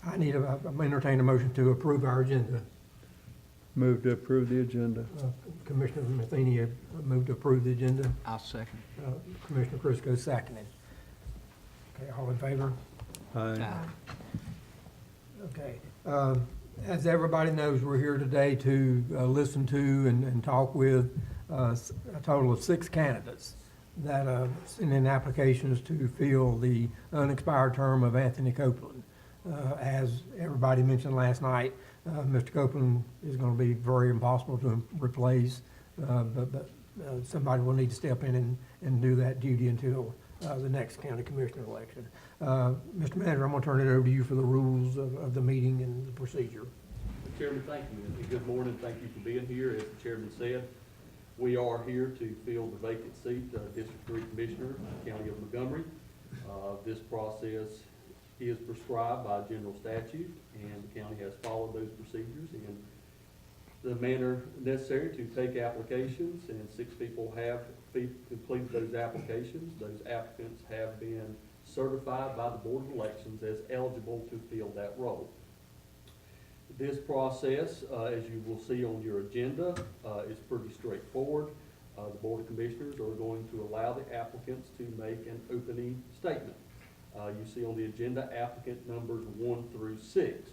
I'm entertaining a motion to approve our agenda. Move to approve the agenda. Commissioner Matheny moved to approve the agenda. I'll second. Commissioner Crisco seconded. Okay, all in favor? Aye. Okay. As everybody knows, we're here today to listen to and talk with a total of 6 candidates that sent in applications to fill the unexpired term of Anthony Copeland. As everybody mentioned last night, Mr. Copeland is going to be very impossible to replace, but somebody will need to step in and do that duty until the next county commissioner election. Mr. Manager, I'm going to turn it over to you for the rules of the meeting and the procedure. Chairman, thank you, and good morning. Thank you for being here. As the chairman said, we are here to fill the vacant seat, District 3 Commissioner, County of Montgomery. This process is prescribed by general statute, and the county has followed those procedures in the manner necessary to take applications, and 6 people have completed those applications. Those applicants have been certified by the Board of Elections as eligible to fill that role. This process, as you will see on your agenda, is pretty straightforward. The Board of Commissioners are going to allow the applicants to make an opening statement. You see on the agenda applicant numbers 1 through 6.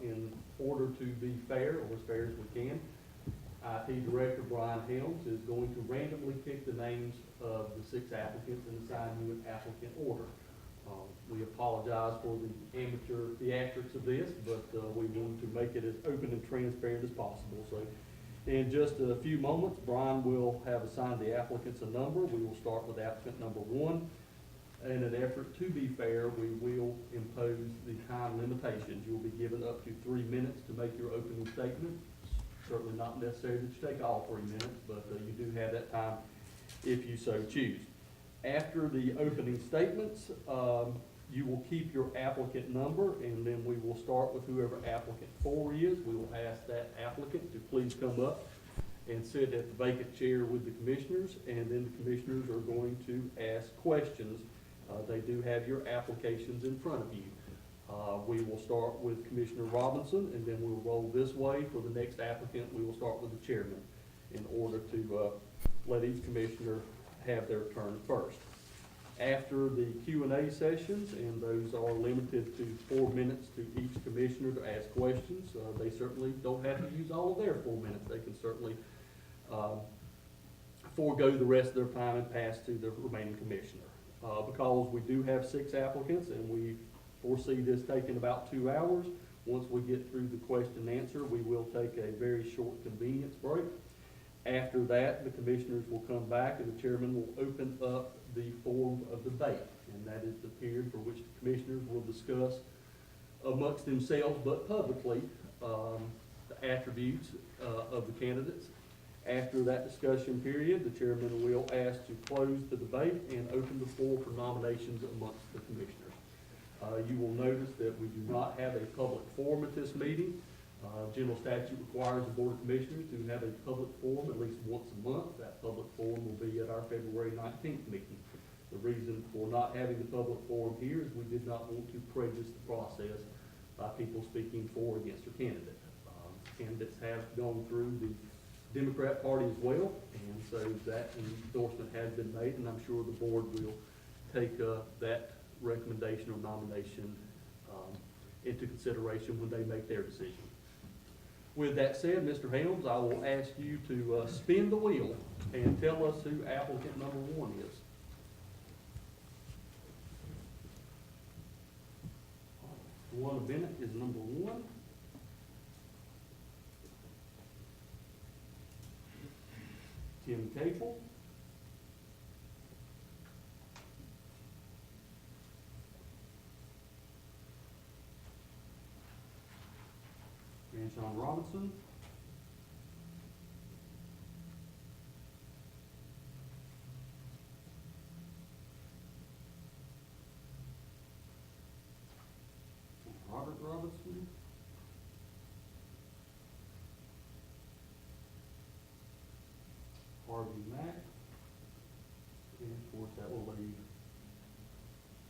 In order to be fair, or as fair as we can, IT Director Brian Helms is going to randomly pick the names of the 6 applicants and assign you an applicant order. We apologize for the amateur theatrics of this, but we wanted to make it as open and transparent as possible. So in just a few moments, Brian will have assigned the applicants a number. We will start with applicant number 1. In an effort to be fair, we will impose the time limitations. You will be given up to 3 minutes to make your opening statement. Certainly not necessary that you take all 3 minutes, but you do have that time if you so choose. After the opening statements, you will keep your applicant number, and then we will start with whoever applicant 4 is. We will ask that applicant to please come up and sit at the vacant chair with the commissioners, and then the commissioners are going to ask questions. They do have your applications in front of you. We will start with Commissioner Robinson, and then we'll roll this way. For the next applicant, we will start with the chairman in order to let each commissioner have their turn first. After the Q&A sessions, and those are limited to 4 minutes to each commissioner to ask questions, they certainly don't have to use all of their 4 minutes. They can certainly forego the rest of their time and pass to the remaining commissioner. Because we do have 6 applicants and we foresee this taking about 2 hours, once we get through the question and answer, we will take a very short convenience break. After that, the commissioners will come back and the chairman will open up the forum of debate. And that is the period for which the commissioners will discuss amongst themselves but publicly the attributes of the candidates. After that discussion period, the chairman will ask to close the debate and open the floor for nominations amongst the commissioners. You will notice that we do not have a public forum at this meeting. General statute requires the Board of Commissioners to have a public forum at least once a month. That public forum will be at our February 19th meeting. The reason for not having the public forum here is we did not want to prejudice the process by people speaking for or against their candidate. Candidates have gone through the Democrat Party as well, and so that endorsement has been made, and I'm sure the board will take that recommendation or nomination into consideration when they make their decision. With that said, Mr. Helms, I will ask you to spin the wheel and tell us who applicant number 1 is. Luana Bennett is number 1. Tim Capel. Sean Robinson. Robert Robinson. Harvey Mack. And of course that will leave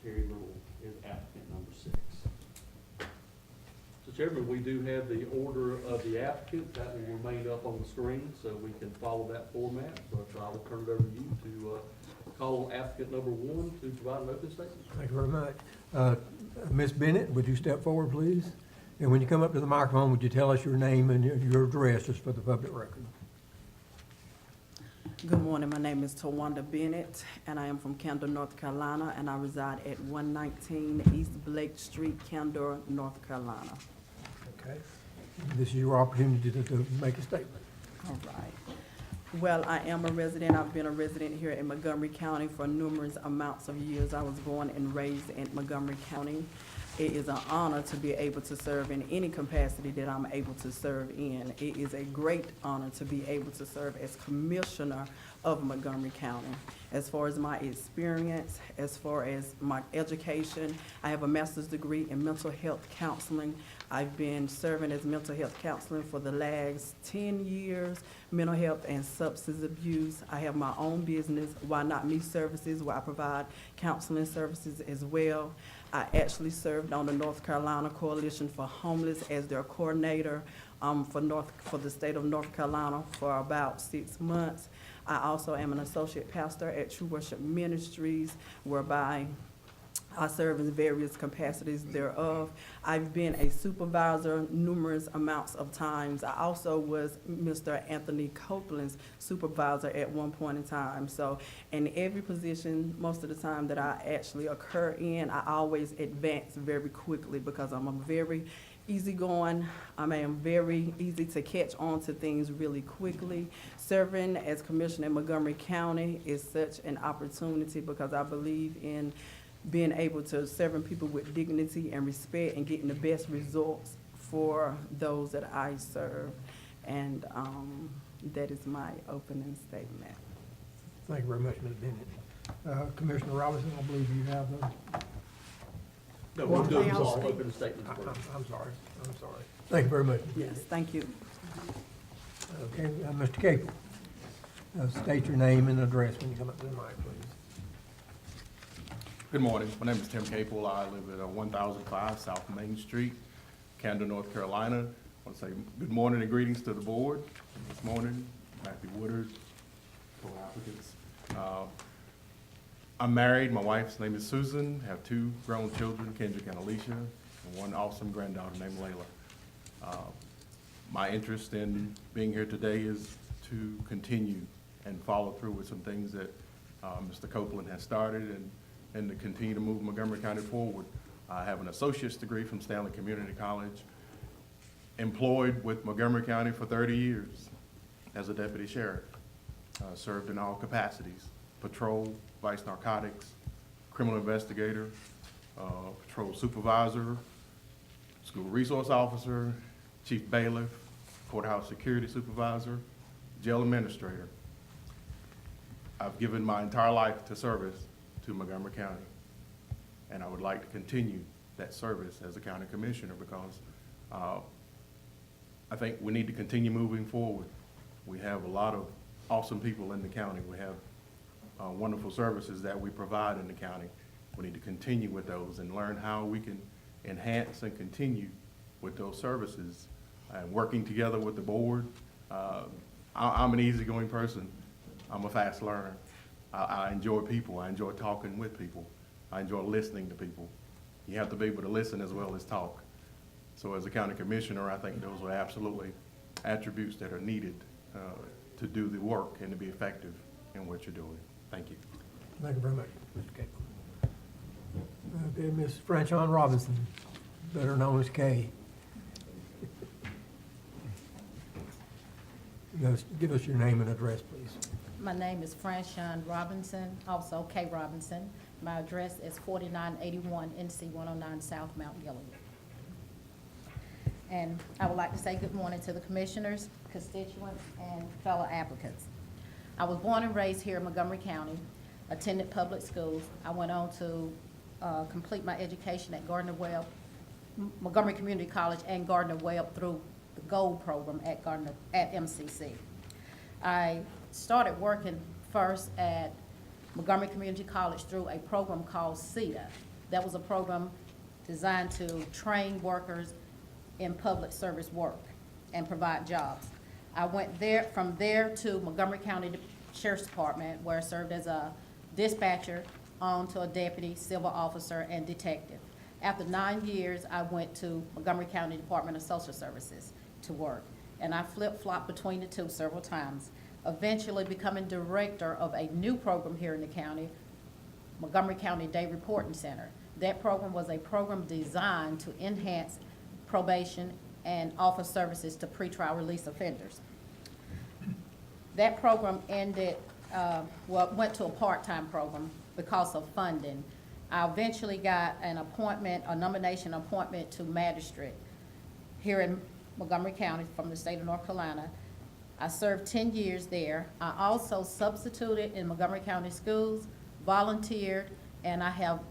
Terry Little as applicant number 6. Mr. Chairman, we do have the order of the applicant. That will remain up on the screen, so we can follow that format. But I will turn it over to you to call applicant number 1 to provide an open statement. Thank you very much. Ms. Bennett, would you step forward, please? And when you come up to the microphone, would you tell us your name and your address, just for the public record? Good morning, my name is Tawanda Bennett, and I am from Candor, North Carolina, and I reside at 119 East Blake Street, Candor, North Carolina. Okay. This is your opportunity to make a statement. All right. Well, I am a resident. I've been a resident here in Montgomery County for numerous amounts of years. I was born and raised in Montgomery County. It is an honor to be able to serve in any capacity that I'm able to serve in. It is a great honor to be able to serve as Commissioner of Montgomery County. As far as my experience, as far as my education, I have a master's degree in mental health counseling. I've been serving as mental health counseling for the last 10 years, mental health and substance abuse. I have my own business, Why Not Me Services, where I provide counseling services as well. I actually served on the North Carolina Coalition for Homeless as their coordinator for the state of North Carolina for about 6 months. I also am an associate pastor at True Worship Ministries, whereby I serve in various capacities thereof. I've been a supervisor numerous amounts of times. I also was Mr. Anthony Copeland's supervisor at one point in time. So in every position, most of the time that I actually occur in, I always advance very quickly because I'm a very easygoing. I am very easy to catch on to things really quickly. Serving as Commissioner in Montgomery County is such an opportunity because I believe in being able to serving people with dignity and respect and getting the best results for those that I serve. And that is my opening statement. Thank you very much, Ms. Bennett. Commissioner Robinson, I believe you have a... No, we'll do May I all speak? open statements first. I'm sorry. Thank you very much. Ms. Yes, Bennett. thank you. Okay, Mr. Capel, state your name and address when you come up to the mic, please. Good morning. My name is Tim Capel. I live at 1005 South Main Street, Candor, North Carolina. I want to say good morning and greetings to the board this morning. Matthew Woodard, co-applicants. I'm married. My wife's name is Susan. I have 2 grown children, Kendrick and Alicia, and 1 awesome granddaughter named Layla. My interest in being here today is to continue and follow through with some things that Mr. Copeland has started and to continue to move Montgomery County forward. I have an associate's degree from Stanley Community College, employed with Montgomery County for 30 years as a deputy sheriff. Served in all capacities: patrol, vice narcotics, criminal investigator, patrol supervisor, school resource officer, chief bailiff, courthouse security supervisor, jail administrator. I've given my entire life to service to Montgomery County, and I would like to continue that service as a county commissioner because I think we need to continue moving forward. We have a lot of awesome people in the county. We have wonderful services that we provide in the county. We need to continue with those and learn how we can enhance and continue with those services and working together with the board. I'm an easygoing person. I'm a fast learner. I enjoy people. I enjoy talking with people. I enjoy listening to people. You have to be able to listen as well as talk. So as a county commissioner, I think those are absolutely attributes that are needed to do the work and to be effective in what you're doing. Thank you. Thank you very much, Mr. Capel. Okay, Ms. Franchon Robinson, better known as Kay. Give us your name and address, please. My name is Franchon Robinson, also Kay Robinson. My address is 4981 NC 109 South Mount Gilead. And I would like to say good morning to the commissioners, constituents, and fellow applicants. I was born and raised here in Montgomery County, attended public schools. I went on to complete my education at Gardner-Webb, Montgomery Community College and Gardner-Webb through the Gold program at MCC. I started working first at Montgomery Community College through a program called CETA. That was a program designed to train workers in public service work and provide jobs. I went from there to Montgomery County Sheriff's Department, where I served as a dispatcher on to a deputy, civil officer, and detective. After 9 years, I went to Montgomery County Department of Social Services to work, and I flip-flopped between the two several times, eventually becoming director of a new program here in the county, Montgomery County Day Reporting Center. That program was a program designed to enhance probation and offer services to pretrial release offenders. That program ended, went to a part-time program because of funding. I eventually got an appointment, a nomination appointment to magistrate here in Montgomery County from the state of North Carolina. I served 10 years there. I also substituted in Montgomery County schools, volunteered, and I have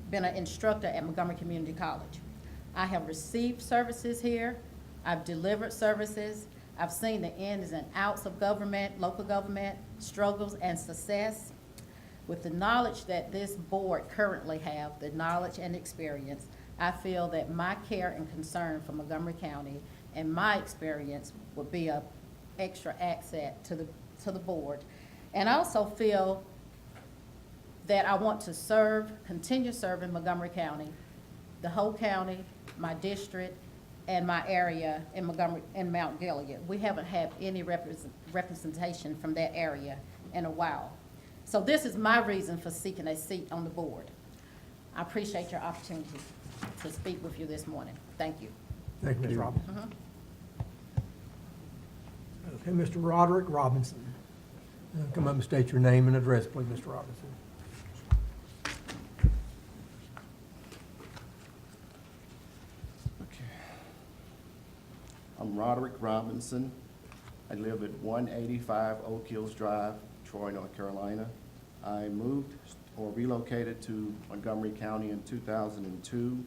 been an instructor at Montgomery Community College. I have received services here. I've delivered services. I've seen the ins and outs of government, local government, struggles and success. With the knowledge that this board currently have, the knowledge and experience, I feel that my care and concern for Montgomery County and my experience would be a extra asset to the board. And I also feel that I want to serve, continue serving Montgomery County, the whole county, my district, and my area in Montgomery, in Mount Gilead. We haven't had any representation from that area in a while. So this is my reason for seeking a seat on the board. I appreciate your opportunity to speak with you this morning. Thank you. Thank you, Ms. Robinson. Mhm. Okay, Mr. Roderick Robinson. Come up and state your name and address, please, Mr. Robinson. Okay. I'm Roderick Robinson. I live at 185 Oak Hills Drive, Troy, North Carolina. I moved or relocated to Montgomery County in 2002.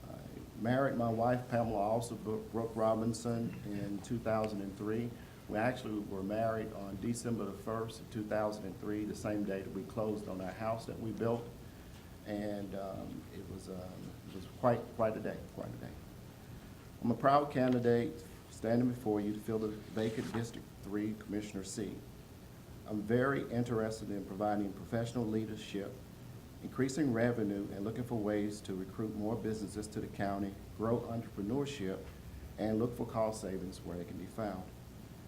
I married my wife, Pamela, also Brooke Robinson, in 2003. We actually were married on December the 1st of 2003, the same day that we closed on our house that we built. And it was quite a day, I'm a proud candidate standing before you to fill the vacant District 3 Commissioner seat. I'm very interested in providing professional leadership, increasing revenue, and looking for ways to recruit more businesses to the county, grow entrepreneurship, and look for cost savings where they can be found.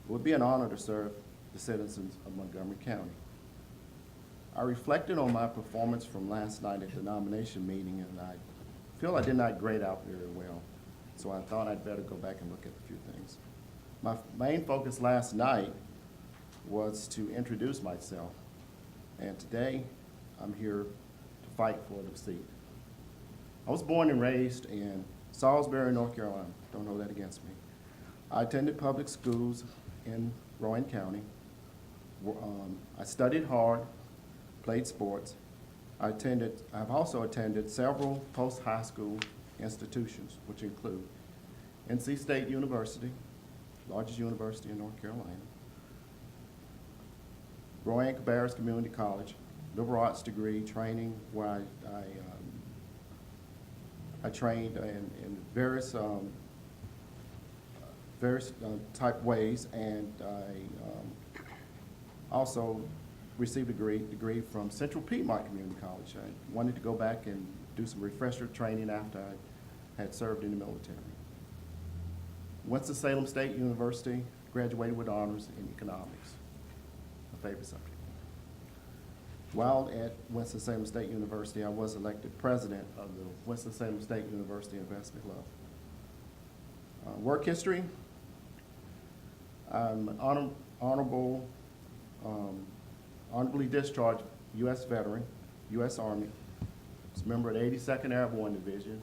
It would be an honor to serve the citizens of Montgomery County. I reflected on my performance from last night at the nomination meeting, and I feel I did not grade out very well, so I thought I'd better go back and look at a few things. My main focus last night was to introduce myself, and today I'm here to fight for the seat. I was born and raised in Salisbury, North Carolina. Don't hold that against me. I attended public schools in Rowan County. I studied hard, played sports. I've also attended several post-high school institutions, which include NC State University, largest university in North Carolina, Rowan Cabarrus Community College, liberal arts degree training, where I trained in various type ways, and I also received a degree from Central Piedmont Community College. I wanted to go back and do some refresher training after I had served in the military. Winston-Salem State University, graduated with honors in economics, my favorite subject. While at Winston-Salem State University, I was elected president of the Winston-Salem State University Investment Club. Work history, I'm an honorably discharged U.S. veteran, U.S. Army. I was a member of the 82nd Airborne Division,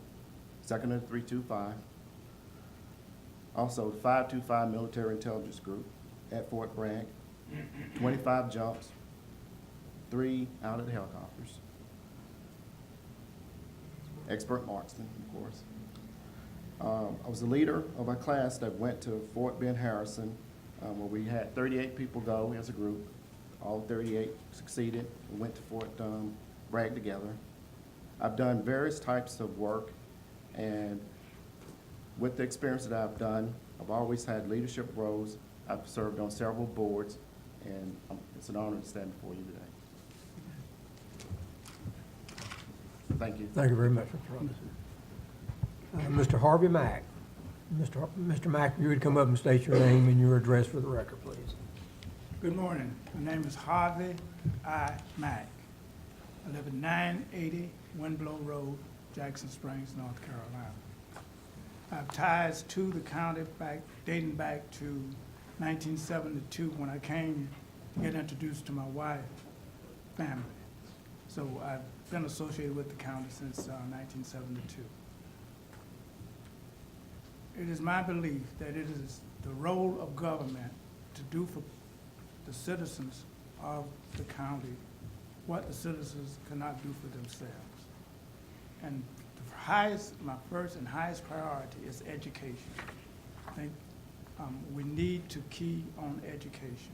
2nd of the 325. Also, 525 Military Intelligence Group at Fort Bragg, 25 jumps, 3 out of the helicopters. Expert marksman, of course. I was the leader of a class that went to Fort Ben Harrison, where we had 38 people go as a group. All 38 succeeded and went to Fort Bragg together. I've done various types of work, and With the experience that I've done, I've always had leadership roles. I've served on several boards, and it's an honor to stand before you today. Thank you. Thank you very much, Mr. Robinson. Mr. Harvey Mack. Mr. Mack, if you would come up and state your name and your address for the record, please. Good morning. My name is Harvey I. Mack. I live at 980 Windblow Road, Jackson Springs, North Carolina. I have ties to the county dating back to 1972 when I came to get introduced to my wife, family. So I've been associated with the county since 1972. It is my belief that it is the role of government to do for the citizens of the county what the citizens cannot do for themselves. And my first and highest priority is education. I think we need to key on education,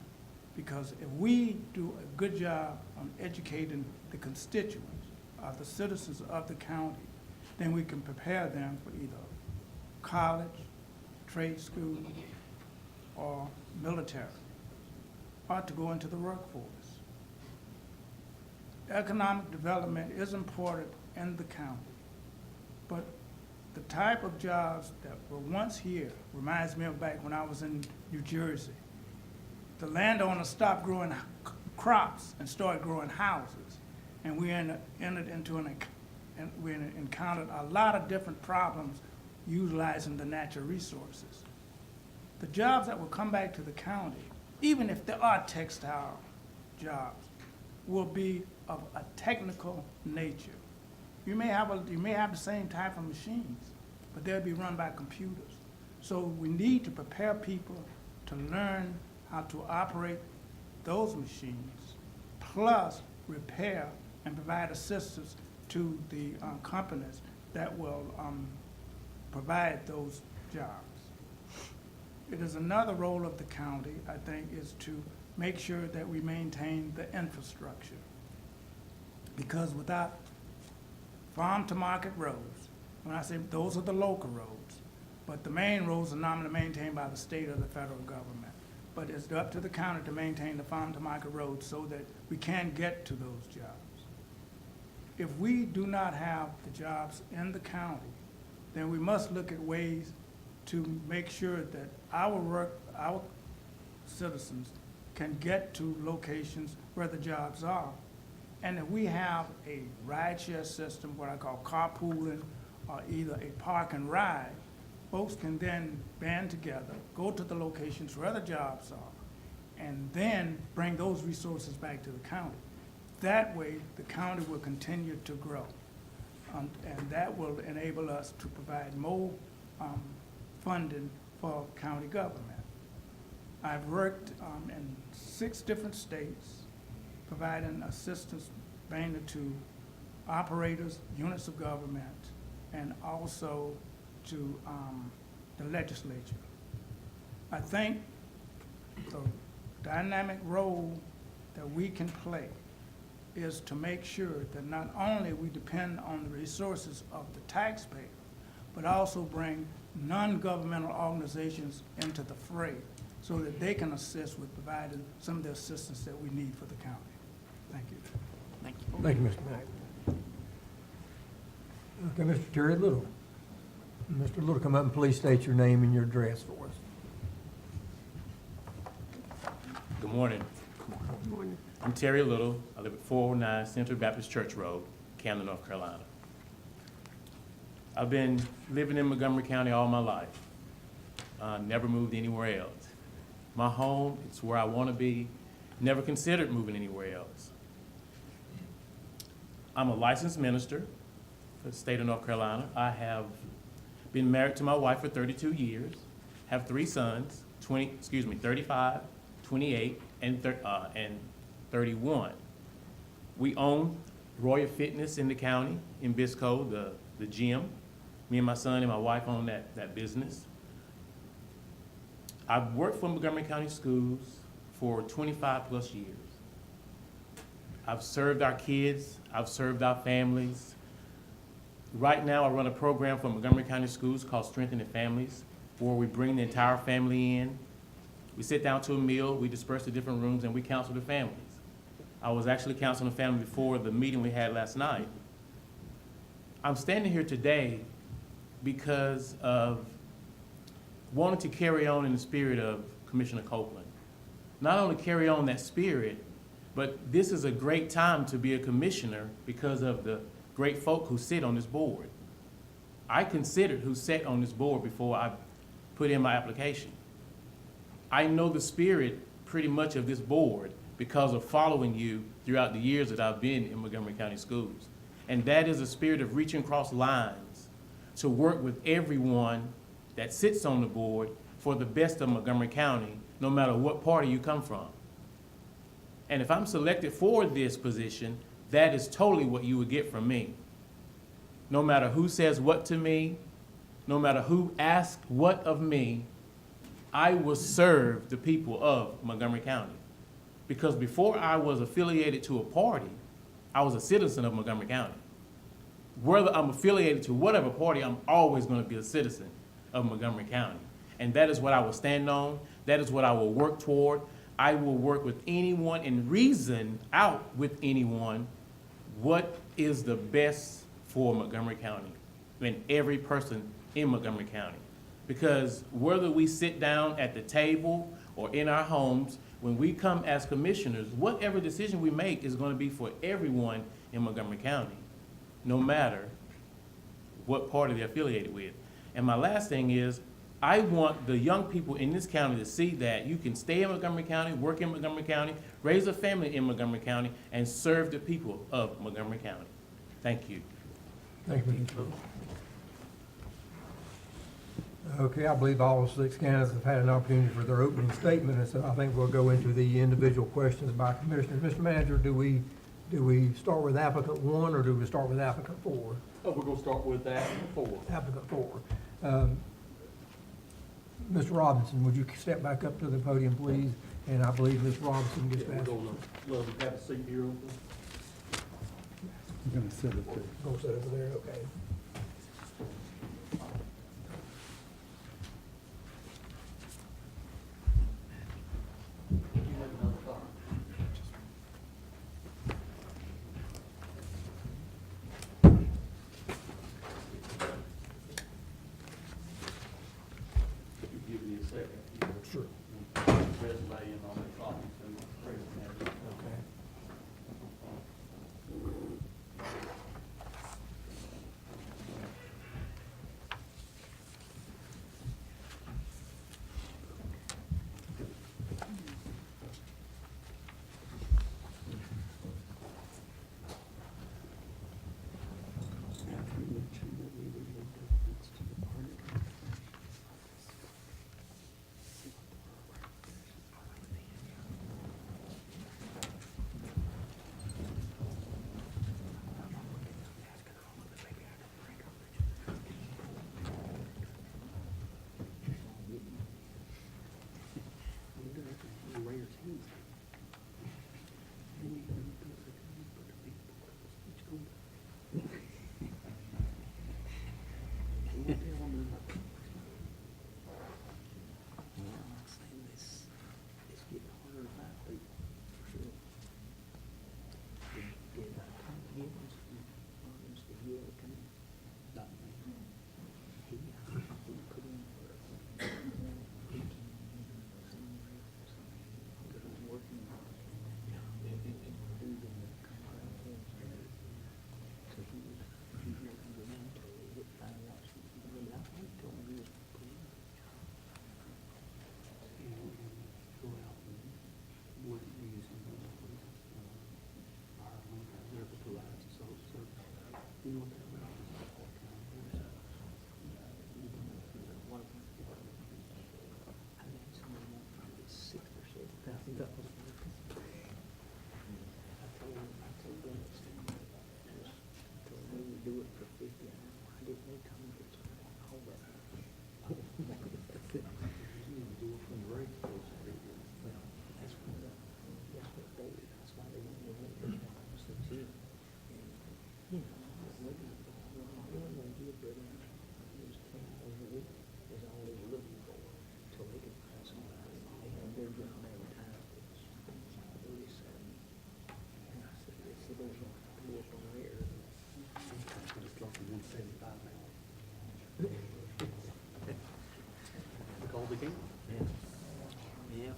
because if we do a good job on educating the constituents, the citizens of the county, then we can prepare them for either college, trade school, or military, or to go into the workforce. Economic development is important in the county, but the type of jobs that were once here reminds me of back when I was in New Jersey. The landowners stopped growing crops and started growing houses, and we encountered a lot of different problems utilizing the natural resources. The jobs that will come back to the county, even if there are textile jobs, will be of a technical nature. You may have the same type of machines, but they'll be run by computers. So we need to prepare people to learn how to operate those machines, plus repair and provide assistance to the companies that will provide those jobs. It is another role of the county, I think, is to make sure that we maintain the infrastructure. Because without farm-to-market roads, when I say those are the local roads, but the main roads are normally maintained by the state or the federal government. But it's up to the county to maintain the farm-to-market roads so that we can get to those jobs. If we do not have the jobs in the county, then we must look at ways to make sure that our citizens can get to locations where the jobs are. And if we have a rideshare system, what I call carpooling, or either a park and ride, folks can then band together, go to the locations where the jobs are, and then bring those resources back to the county. That way, the county will continue to grow. And that will enable us to provide more funding for county government. I've worked in 6 different states, providing assistance mainly to operators, units of government, and also to the legislature. I think the dynamic role that we can play is to make sure that not only we depend on the resources of the taxpayer, but also bring non-governmental organizations into the fray so that they can assist with providing some of the assistance that we need for the county. Thank you. Thank you. Thank you, Mr. Mack. Okay, Mr. Terry Little. Mr. Little, come up and please state your name and your address for us. Good morning. Good morning. I'm Terry Little. I live at 409 Central Baptist Church Road, Camden, North Carolina. I've been living in Montgomery County all my life. Never moved anywhere else. My home, it's where I want to be. Never considered moving anywhere else. I'm a licensed minister for the state of North Carolina. I have been married to my wife for 32 years, have 3 sons, 35, 28, and 31. We own Royal Fitness in the county, in Bisco, the gym. Me and my son and my wife own that business. I've worked for Montgomery County Schools for 25 plus years. I've served our kids, I've served our families. Right now, I run a program for Montgomery County Schools called Strengthening Families, where we bring the entire family in. We sit down to a meal, we disperse to different rooms, and we counsel the families. I was actually counseling a family before the meeting we had last night. I'm standing here today because of wanting to carry on in the spirit of Commissioner Copeland. Not only carry on that spirit, but this is a great time to be a commissioner because of the great folk who sit on this board. I considered who sat on this board before I put in my application. I know the spirit pretty much of this board because of following you throughout the years that I've been in Montgomery County Schools. And that is a spirit of reaching across lines to work with everyone that sits on the board for the best of Montgomery County, no matter what party you come from. And if I'm selected for this position, that is totally what you would get from me. No matter who says what to me, no matter who asks what of me, I will serve the people of Montgomery County. Because before I was affiliated to a party, I was a citizen of Montgomery County. Whether I'm affiliated to whatever party, I'm always going to be a citizen of Montgomery County. And that is what I will stand on. That is what I will work toward. I will work with anyone and reason out with anyone what is the best for Montgomery County and every person in Montgomery County. Because whether we sit down at the table or in our homes, when we come as commissioners, whatever decision we make is going to be for everyone in Montgomery County, no matter what party they're affiliated with. And my last thing is, I want the young people in this county to see that you can stay in Montgomery County, work in Montgomery County, raise a family in Montgomery County, and serve the people of Montgomery County. Thank you. Thank you, Mr. Copeland. Okay, I believe all 6 candidates have had an opportunity for their opening statement, and so I think we'll go into the individual questions by commissioners. Mr. Manager, do we start with applicant 1 or do we start with applicant 4? Oh, we're gonna start with that before. Applicant 4. Mr. Robinson, would you step back up to the podium, please? And I believe Ms. Robinson gets We're back. gonna let them have a seat here open. I'm gonna sit up there. Go sit over there, okay. You have another card. You give me a second. Sure. Resume and all that copy, so the president has it. Okay. Because we can. Yeah.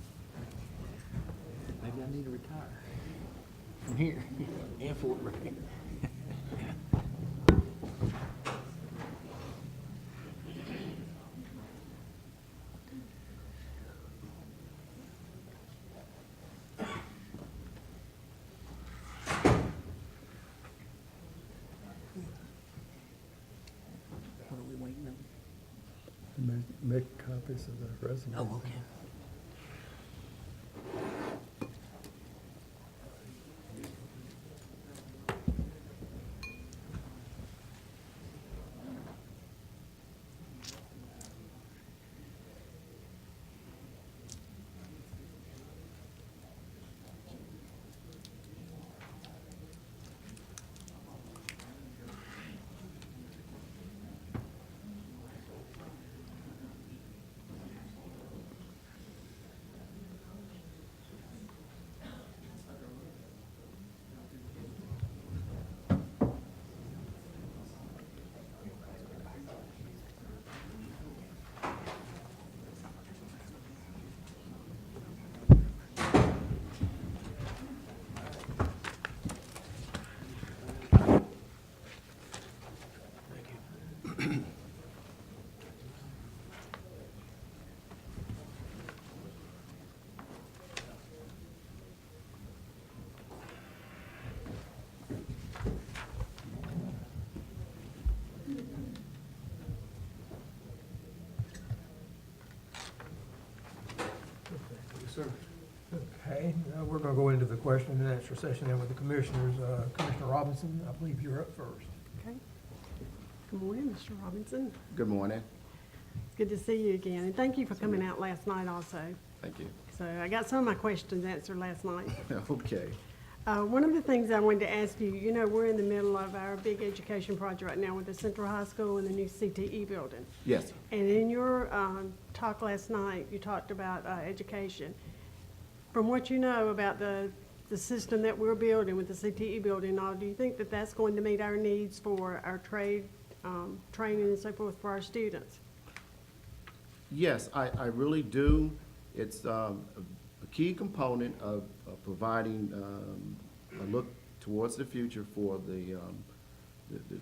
Maybe I need to retire. From here, and Fort Bragg. What are we waiting on? Make copies of the resume. Oh, okay. Sir. Okay, we're gonna go into the question and answer session then with the commissioners. Commissioner Robinson, I believe you're up first. Okay. Good morning, Mr. Robinson. Good morning. It's good to see you again, and thank you for coming out last night also. Thank you. So I got some of my questions answered last night. Okay. One of the things I wanted to ask you, you know, we're in the middle of our big education project right now with the Central High School and the new CTE building. Yes. And in your talk last night, you talked about education. From what you know about the system that we're building with the CTE building and all, do you think that that's going to meet our needs for our trade, training and so forth for our students? Yes, I really do. It's a key component of providing a look towards the future for the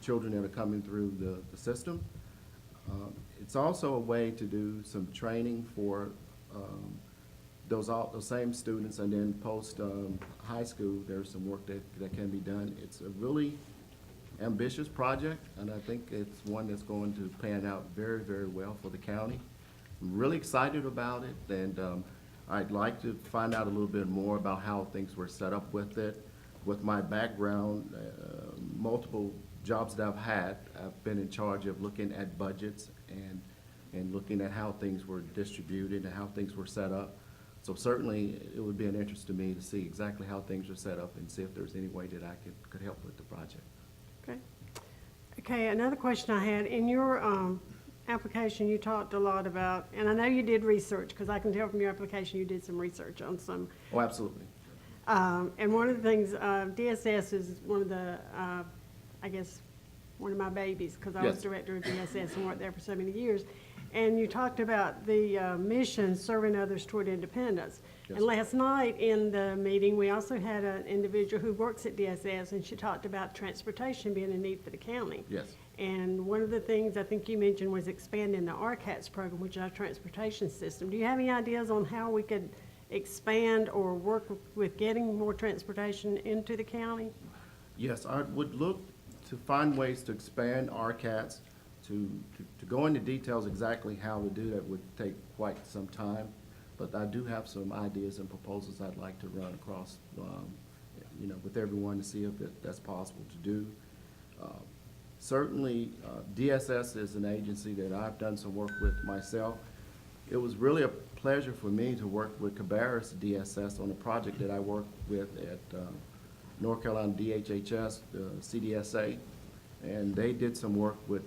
children that are coming through the system. It's also a way to do some training for those same students, and then post high school, there's some work that can be done. It's a really ambitious project, and I think it's one that's going to pan out very, very well for the county. I'm really excited about it, and I'd like to find out a little bit more about how things were set up with it. With my background, multiple jobs that I've had, I've been in charge of looking at budgets and looking at how things were distributed and how things were set up. So certainly, it would be an interest to me to see exactly how things are set up and see if there's any way that I could help with the project. Okay. Okay, another question I had, in your application, you talked a lot about, and I know you did research, because I can tell from your application you did some research on some. Oh, absolutely. And one of the things, DSS is one of the, I guess, one of my babies, because I was Yes. director of DSS and worked there for so many years. And you talked about the mission, serving others toward independence. Yes. And last night in the meeting, we also had an individual who works at DSS, and she talked about transportation being a need for the county. Yes. And one of the things I think you mentioned was expanding the RCATS program, which is our transportation system. Do you have any ideas on how we could expand or work with getting more transportation into the county? Yes, I would look to find ways to expand RCATS. To go into details exactly how to do that would take quite some time, but I do have some ideas and proposals I'd like to run across, with everyone to see if that's possible to do. Certainly, DSS is an agency that I've done some work with myself. It was really a pleasure for me to work with Cabarrus DSS on a project that I worked with at North Carolina DHHS, the CDSA. And they did some work with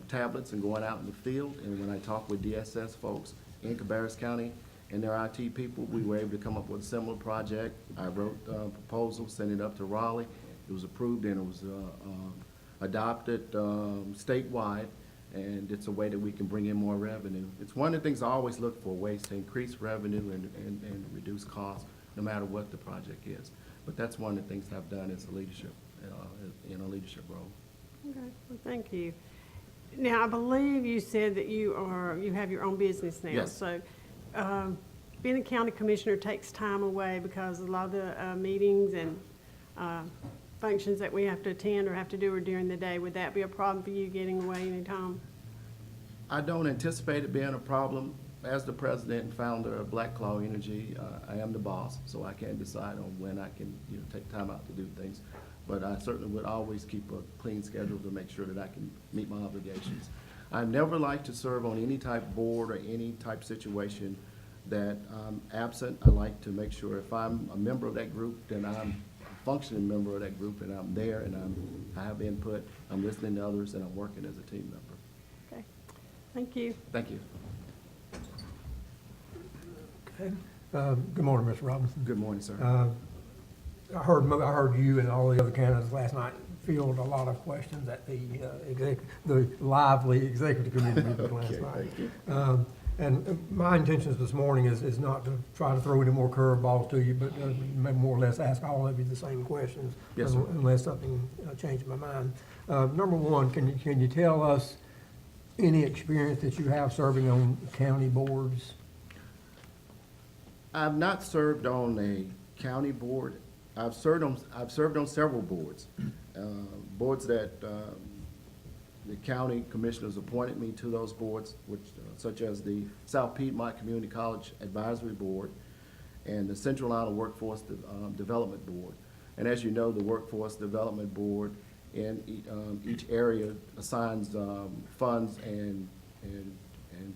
tablets and going out in the field. And when I talked with DSS folks in Cabarrus County and their IT people, we were able to come up with a similar project. I wrote a proposal, sent it up to Raleigh. It was approved, and it was adopted statewide, and it's a way that we can bring in more revenue. It's one of the things I always look for, ways to increase revenue and reduce costs, no matter what the project is. But that's one of the things I've done as a leadership, in a leadership role. Okay, well, thank you. Now, I believe you said that you have your own business now. Yes. So, being a county commissioner takes time away because a lot of the meetings and functions that we have to attend or have to do are during the day. Would that be a problem for you getting away anytime? I don't anticipate it being a problem. As the president and founder of Black Claw Energy, I am the boss, so I can't decide on when I can, take time out to do things. But I certainly would always keep a clean schedule to make sure that I can meet my obligations. I never like to serve on any type board or any type situation that I'm absent. I like to make sure if I'm a member of that group, then I'm a functioning member of that group, and I'm there, and I have input, I'm listening to others, and I'm working as a team member. Okay, thank you. Thank you. Okay. Good morning, Mr. Robinson. Good morning, sir. I heard you and all the other candidates last night field a lot of questions at the lively executive committee meeting last night. Thank you. And my intentions this morning is not to try to throw any more curveballs to you, but maybe more or less ask all of you the same questions. Yes, sir. Unless something changed my mind. Number one, can you tell us any experience that you have serving on county boards? I've not served on a county board. I've served on several boards. Boards that the county commissioners appointed me to those boards, which such as the South Piedmont Community College Advisory Board and the Central Iowa Workforce Development Board. And as you know, the Workforce Development Board in each area assigns funds and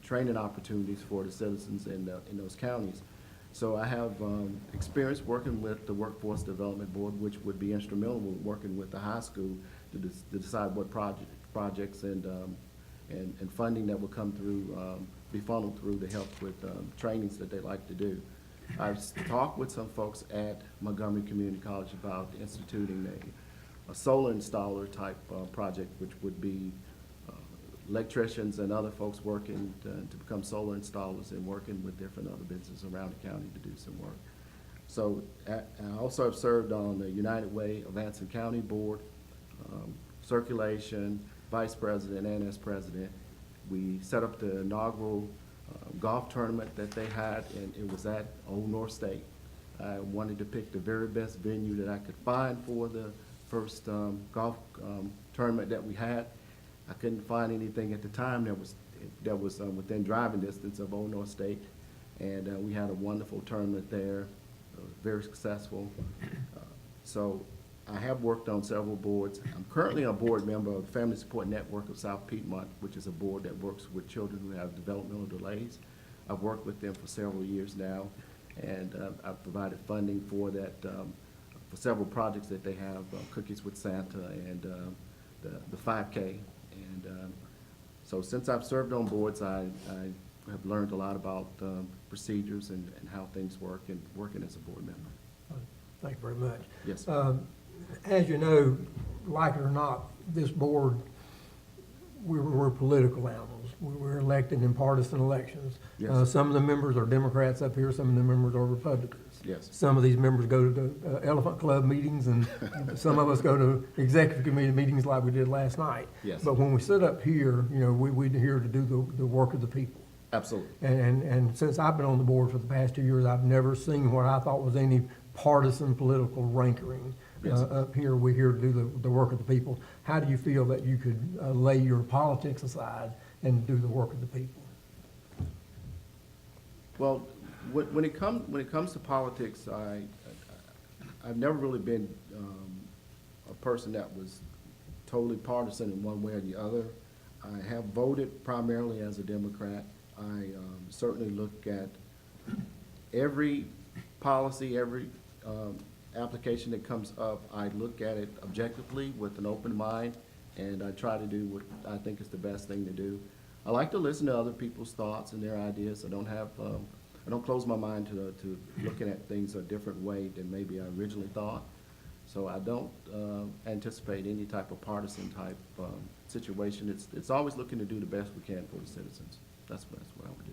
training opportunities for the citizens in those counties. So I have experience working with the Workforce Development Board, which would be instrumental in working with the high school to decide what projects and funding that will come through, be funneled through to help with trainings that they like to do. I've talked with some folks at Montgomery Community College about instituting a solar installer type project, which would be electricians and other folks working to become solar installers and working with different other businesses around the county to do some work. So I also have served on the United Way of Anson County Board, circulation, vice president and as president. We set up the inaugural golf tournament that they had, and it was at Old North State. I wanted to pick the very best venue that I could find for the first golf tournament that we had. I couldn't find anything at the time that was within driving distance of Old North State, and we had a wonderful tournament there, very successful. So I have worked on several boards. I'm currently a board member of the Family Support Network of South Piedmont, which is a board that works with children who have developmental delays. I've worked with them for several years now, and I've provided funding for that, for several projects that they have, Cookies with Santa and the 5K. And so since I've served on boards, I have learned a lot about procedures and how things work and working as a board member. Thank you very much. Yes. As you know, like it or not, this board, we're political animals. We're elected in partisan elections. Yes. Some of the members are Democrats up here, some of the members are Republicans. Yes. Some of these members go to the Elephant Club meetings, and some of us go to executive committee meetings like we did last night. Yes. But when we sit up here, we're here to do the work of the people. Absolutely. And since I've been on the board for the past 2 years, I've never seen what I thought was any partisan political rankering. Yes. Up here, we're here to do the work of the people. How do you feel that you could lay your politics aside and do the work of the people? Well, when it comes to politics, I've never really been a person that was totally partisan in one way or the other. I have voted primarily as a Democrat. I certainly look at every policy, every application that comes up. I look at it objectively with an open mind, and I try to do what I think is the best thing to do. I like to listen to other people's thoughts and their ideas. I don't close my mind to looking at things a different way than maybe I originally thought. So I don't anticipate any type of partisan type situation. It's always looking to do the best we can for the citizens. That's what I would do.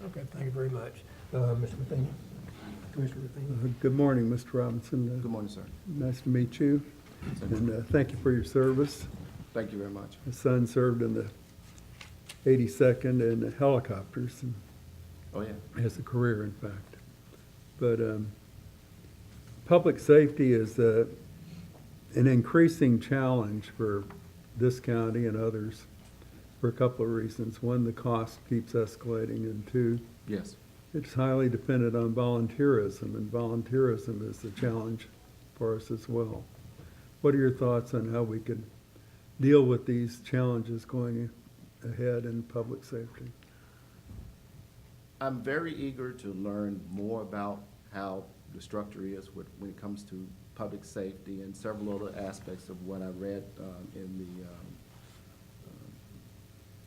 Okay, thank you very much. Mr. Matheny? Commissioner Matheny? Good morning, Mr. Robinson. Good morning, sir. Nice to meet you, and thank you for your service. Thank you very much. My son served in the 82nd and the helicopters, and Oh, yeah. as a career, in fact. But public safety is an increasing challenge for this county and others for a couple of reasons. One, the cost keeps escalating, and two, Yes. it's highly dependent on volunteerism, and volunteerism is a challenge for us as well. What are your thoughts on how we could deal with these challenges going ahead in public safety? I'm very eager to learn more about how the structure is when it comes to public safety and several other aspects of what I read in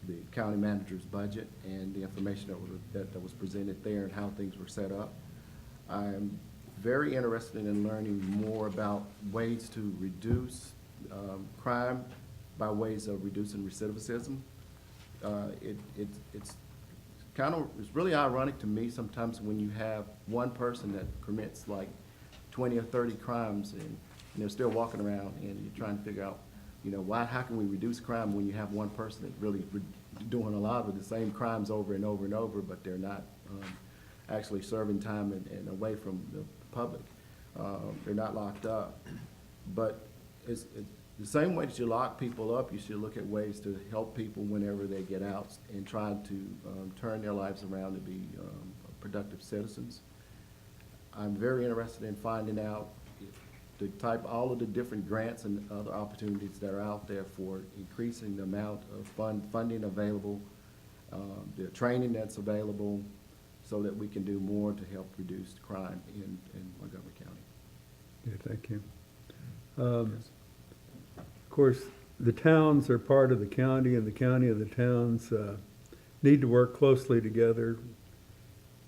the county manager's budget and the information that was presented there and how things were set up. I'm very interested in learning more about ways to reduce crime by ways of reducing recidivism. It's really ironic to me sometimes when you have one person that commits like 20 or 30 crimes and they're still walking around, and you're trying to figure out, how can we reduce crime when you have one person that's really doing a lot of the same crimes over and over and over, but they're not actually serving time and away from the public. They're not locked up. But it's the same way that you lock people up, you should look at ways to help people whenever they get out and try to turn their lives around to be productive citizens. I'm very interested in finding out all of the different grants and other opportunities that are out there for increasing the amount of funding available, the training that's available, so that we can do more to help reduce crime in Montgomery County. Okay, thank you. Of course, the towns are part of the county, and the county and the towns need to work closely together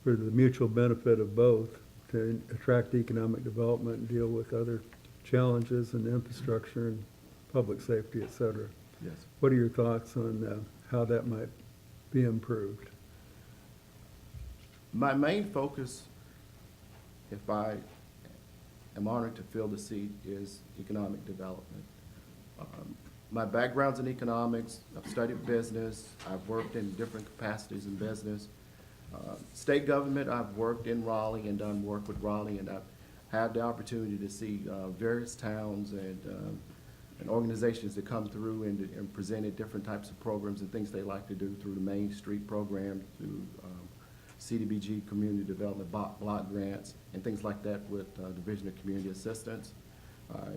for the mutual benefit of both to attract economic development and deal with other challenges in infrastructure and public safety, et cetera. Yes. What are your thoughts on how that might be improved? My main focus, if I am honored to fill the seat, is economic development. My background's in economics. I've studied business. I've worked in different capacities in business. State government, I've worked in Raleigh and done work with Raleigh, and I've had the opportunity to see various towns and organizations that come through and presented different types of programs and things they like to do through the Main Street program, through CDBG Community Development Block Grants, and things like that with Division of Community Assistance. I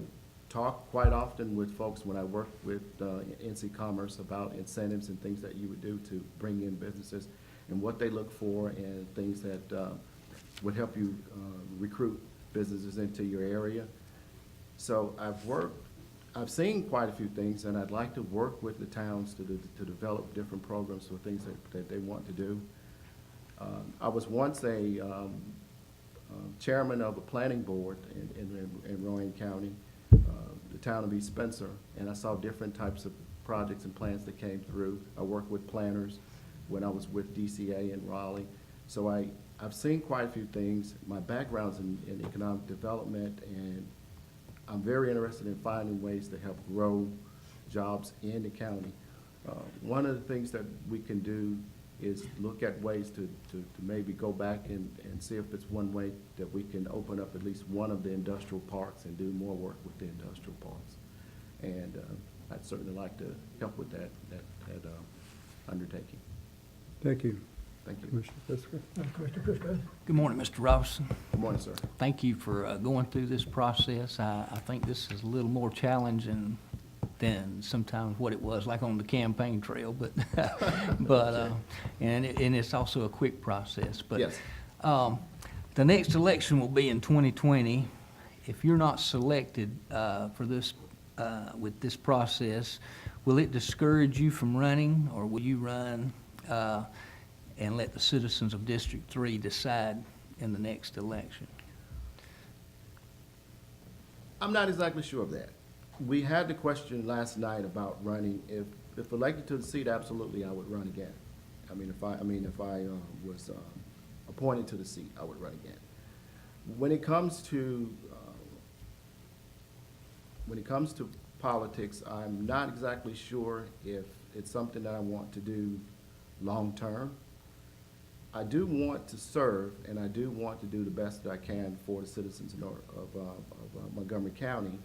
talk quite often with folks when I work with NC Commerce about incentives and things that you would do to bring in businesses and what they look for and things that would help you recruit businesses into your area. So I've seen quite a few things, and I'd like to work with the towns to develop different programs for things that they want to do. I was once a chairman of a planning board in Rowan County, the town of East Spencer, and I saw different types of projects and plans that came through. I worked with planners when I was with DCA in Raleigh. So I've seen quite a few things. My background's in economic development, and I'm very interested in finding ways to help grow jobs in the county. One of the things that we can do is look at ways to maybe go back and see if it's one way that we can open up at least one of the industrial parks and do more work with the industrial parks. And I'd certainly like to help with that undertaking. Thank you. Thank you. Commissioner Fisker. Commissioner Crisco? Good morning, Mr. Robinson. Good morning, sir. Thank you for going through this process. I think this is a little more challenging than sometimes what it was like on the campaign trail, but and it's also a quick process. But Yes. The next election will be in 2020. If you're not selected for this with this process, will it discourage you from running, or will you run and let the citizens of District 3 decide in the next election? I'm not exactly sure of that. We had the question last night about running. If elected to the seat, absolutely, I would run again. If I was appointed to the seat, I would run again. When it comes to politics, I'm not exactly sure if it's something that I want to do long-term. I do want to serve, and I do want to do the best that I can for the citizens of Montgomery County.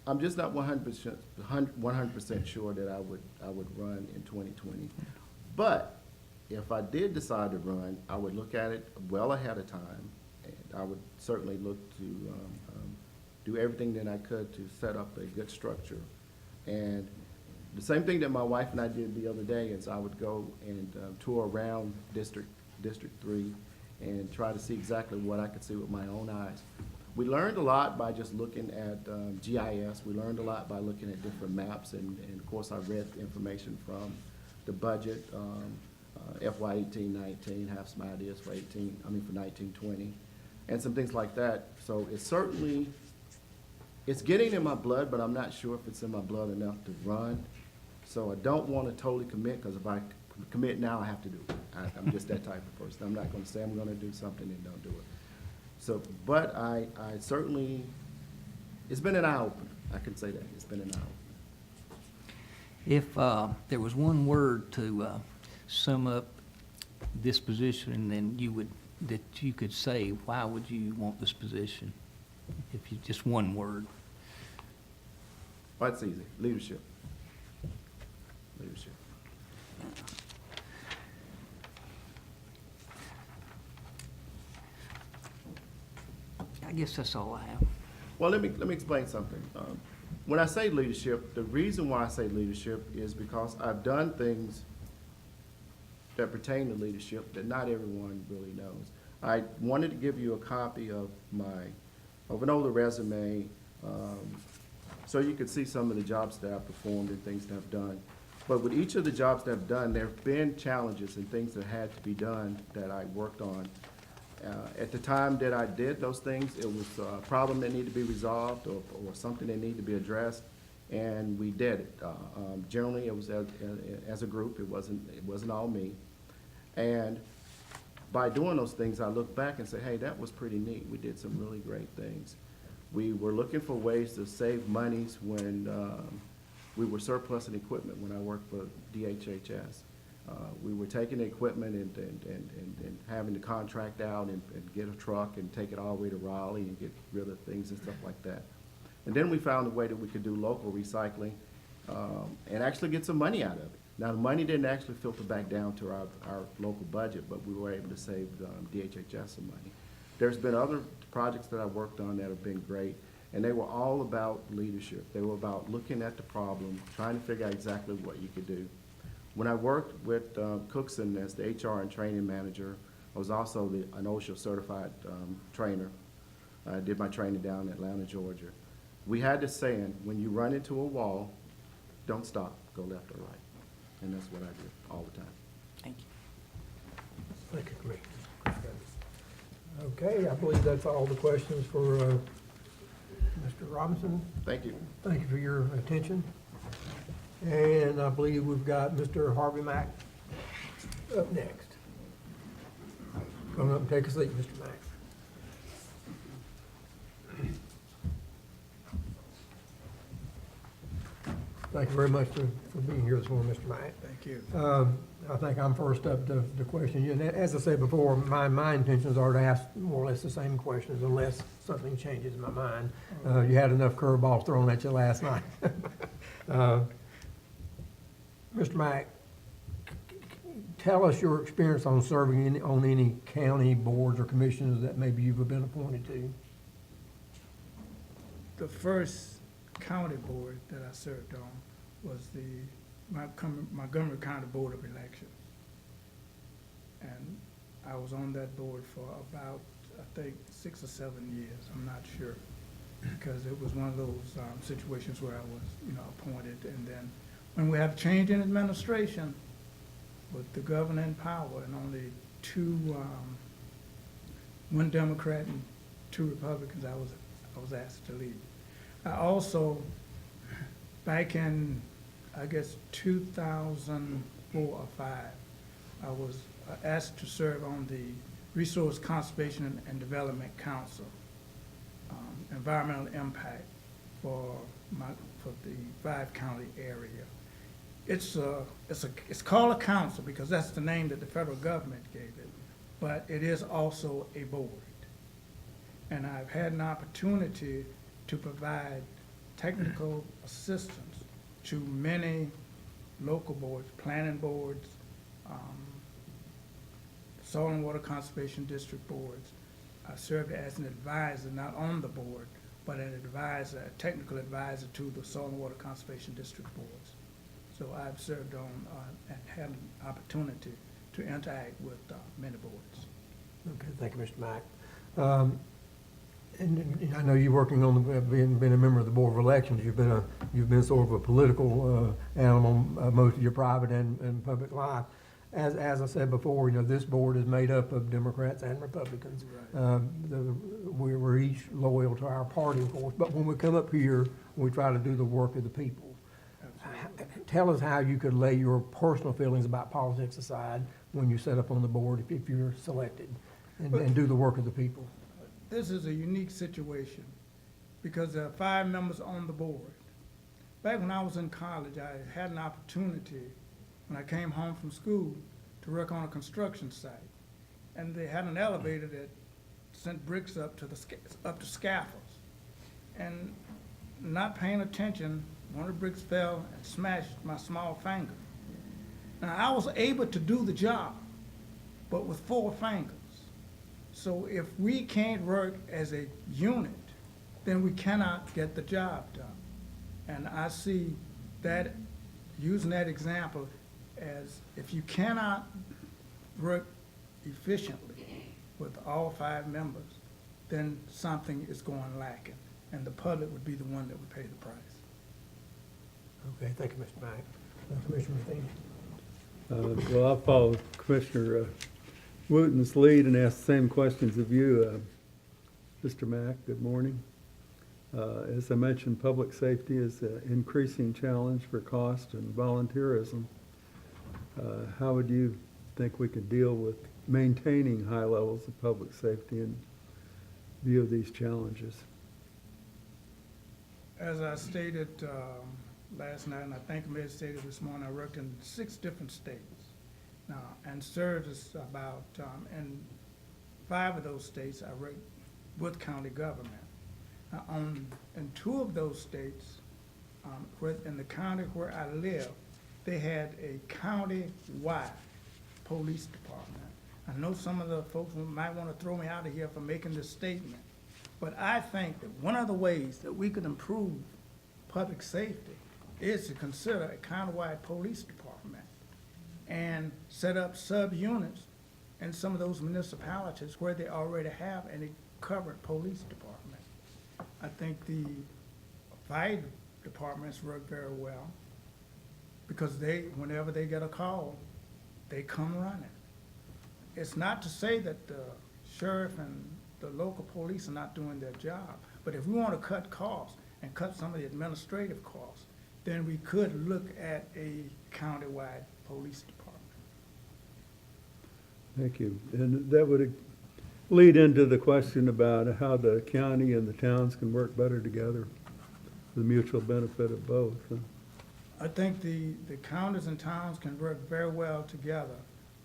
I'm just not 100% sure that I would run in 2020. But if I did decide to run, I would look at it well ahead of time, and I would certainly look to do everything that I could to set up a good structure. And the same thing that my wife and I did the other day is I would go and tour around District 3 and try to see exactly what I could see with my own eyes. We learned a lot by just looking at GIS. We learned a lot by looking at different maps, and of course I read information from the budget, FY 18-19, have some ideas for 19-20, and some things like that. So it's getting in my blood, but I'm not sure if it's in my blood enough to run. So I don't want to totally commit, because if I commit now, I have to do it. I'm just that type of person. I'm not going to say I'm going to do something and don't do it. So, but I certainly, it's been an eye-opener. I can say that. It's been an eye-opener. If there was one word to sum up this position, then that you could say, why would you want this position? If you, just one word. Well, it's easy. Leadership. Leadership. I guess that's all I have. Well, let me explain something. When I say leadership, the reason why I say leadership is because I've done things that pertain to leadership that not everyone really knows. I wanted to give you a copy of an older resume, so you could see some of the jobs that I've performed and things that I've done. But with each of the jobs that I've done, there have been challenges and things that had to be done that I worked on. At the time that I did those things, it was a problem that needed to be resolved or something that needed to be addressed, and we did it. Generally, it was as a group. It wasn't all me. And by doing those things, I look back and say, hey, that was pretty neat. We did some really great things. We were looking for ways to save monies when we were surplusing equipment when I worked for DHHS. We were taking the equipment and having to contract out and get a truck and take it all the way to Raleigh and get rid of things and stuff like that. And then we found a way that we could do local recycling and actually get some money out of it. Now, the money didn't actually filter back down to our local budget, but we were able to save DHHS some money. There's been other projects that I worked on that have been great, and they were all about leadership. They were about looking at the problem, trying to figure out exactly what you could do. When I worked with Cookson as the HR and training manager, I was also an OSHA certified trainer. I did my training down in Atlanta, Georgia. We had this saying, when you run into a wall, don't stop, go left or right. And that's what I did all the time. Thank you. Thank you, Commissioner. Okay, I believe that's all the questions for Mr. Robinson. Thank you. Thank you for your attention. And I believe we've got Mr. Harvey Mack up next. Come up and take a seat, Mr. Mack. Thank you very much for being here this morning, Mr. Mack. Thank you. I think I'm first up to question you. And as I said before, my intentions are to ask more or less the same questions unless something changes in my mind. You had enough curveballs thrown at you last night. Mr. Mack, tell us your experience on serving on any county boards or commissions that maybe you've been appointed to. The first county board that I served on was the Montgomery County Board of Elections. And I was on that board for about, I think, 6 or 7 years. I'm not sure, because it was one of those situations where I was, appointed, and then when we had a change in administration with the governor in power and only one Democrat and 2 Republicans, I was asked to leave. I also, back in, I guess, 2004 or 5, I was asked to serve on the Resource Conservation and Development Council, environmental impact for the 5-county area. It's called a council because that's the name that the federal government gave it, but it is also a board. And I've had an opportunity to provide technical assistance to many local boards, planning boards, soil and water conservation district boards. I served as an advisor, not on the board, but an advisor, a technical advisor to the soil and water conservation district boards. So I've served on and had an opportunity to interact with many boards. Okay, thank you, Mr. Mack. And I know you're working on being a member of the Board of Elections. You've been sort of a political animal most of your private and public life. As I said before, this board is made up of Democrats and Republicans. Right. We're each loyal to our party, of course, but when we come up here, we try to do the work of the people. Absolutely. Tell us how you could lay your personal feelings about politics aside when you set up on the board, if you're selected, and do the work of the people. This is a unique situation because there are 5 members on the board. Back when I was in college, I had an opportunity when I came home from school to work on a construction site. And they had an elevator that sent bricks up to scaffolds. And not paying attention, one of the bricks fell and smashed my small finger. Now, I was able to do the job, but with 4 fingers. So if we can't work as a unit, then we cannot get the job done. And I see that, using that example, as if you cannot work efficiently with all 5 members, then something is going lacking, and the public would be the one that would pay the price. Okay, thank you, Mr. Mack. Commissioner Stevens? Well, I'll follow Commissioner Wooten's lead and ask the same questions of you, Mr. Mack. Good morning. As I mentioned, public safety is an increasing challenge for cost and volunteerism. How would you think we could deal with maintaining high levels of public safety in view of these challenges? As I stated last night, and I think I may have stated this morning, I worked in 6 different states now and served as about, in 5 of those states, I worked with county government. In 2 of those states, in the county where I live, they had a county-wide police department. I know some of the folks might want to throw me out of here for making this statement, but I think that one of the ways that we could improve public safety is to consider a county-wide police department and set up sub-units in some of those municipalities where they already have a covered police department. I think the fire departments work very well because whenever they get a call, they come running. It's not to say that the sheriff and the local police are not doing their job, but if we want to cut costs and cut some of the administrative costs, then we could look at a countywide police department. Thank you. And that would lead into the question about how the county and the towns can work better together for the mutual benefit of both. I think the counties and towns can work very well together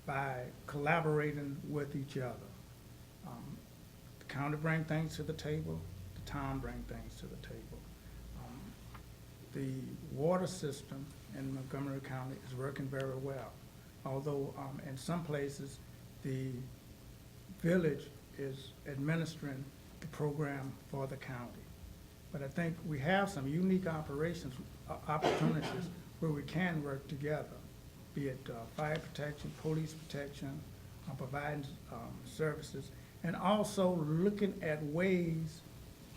by collaborating with each other. The county bring things to the table, the town bring things to the table. The water system in Montgomery County is working very well, although in some places the village is administering the program for the county. But I think we have some unique opportunities where we can work together, be it fire protection, police protection, providing services, and also looking at ways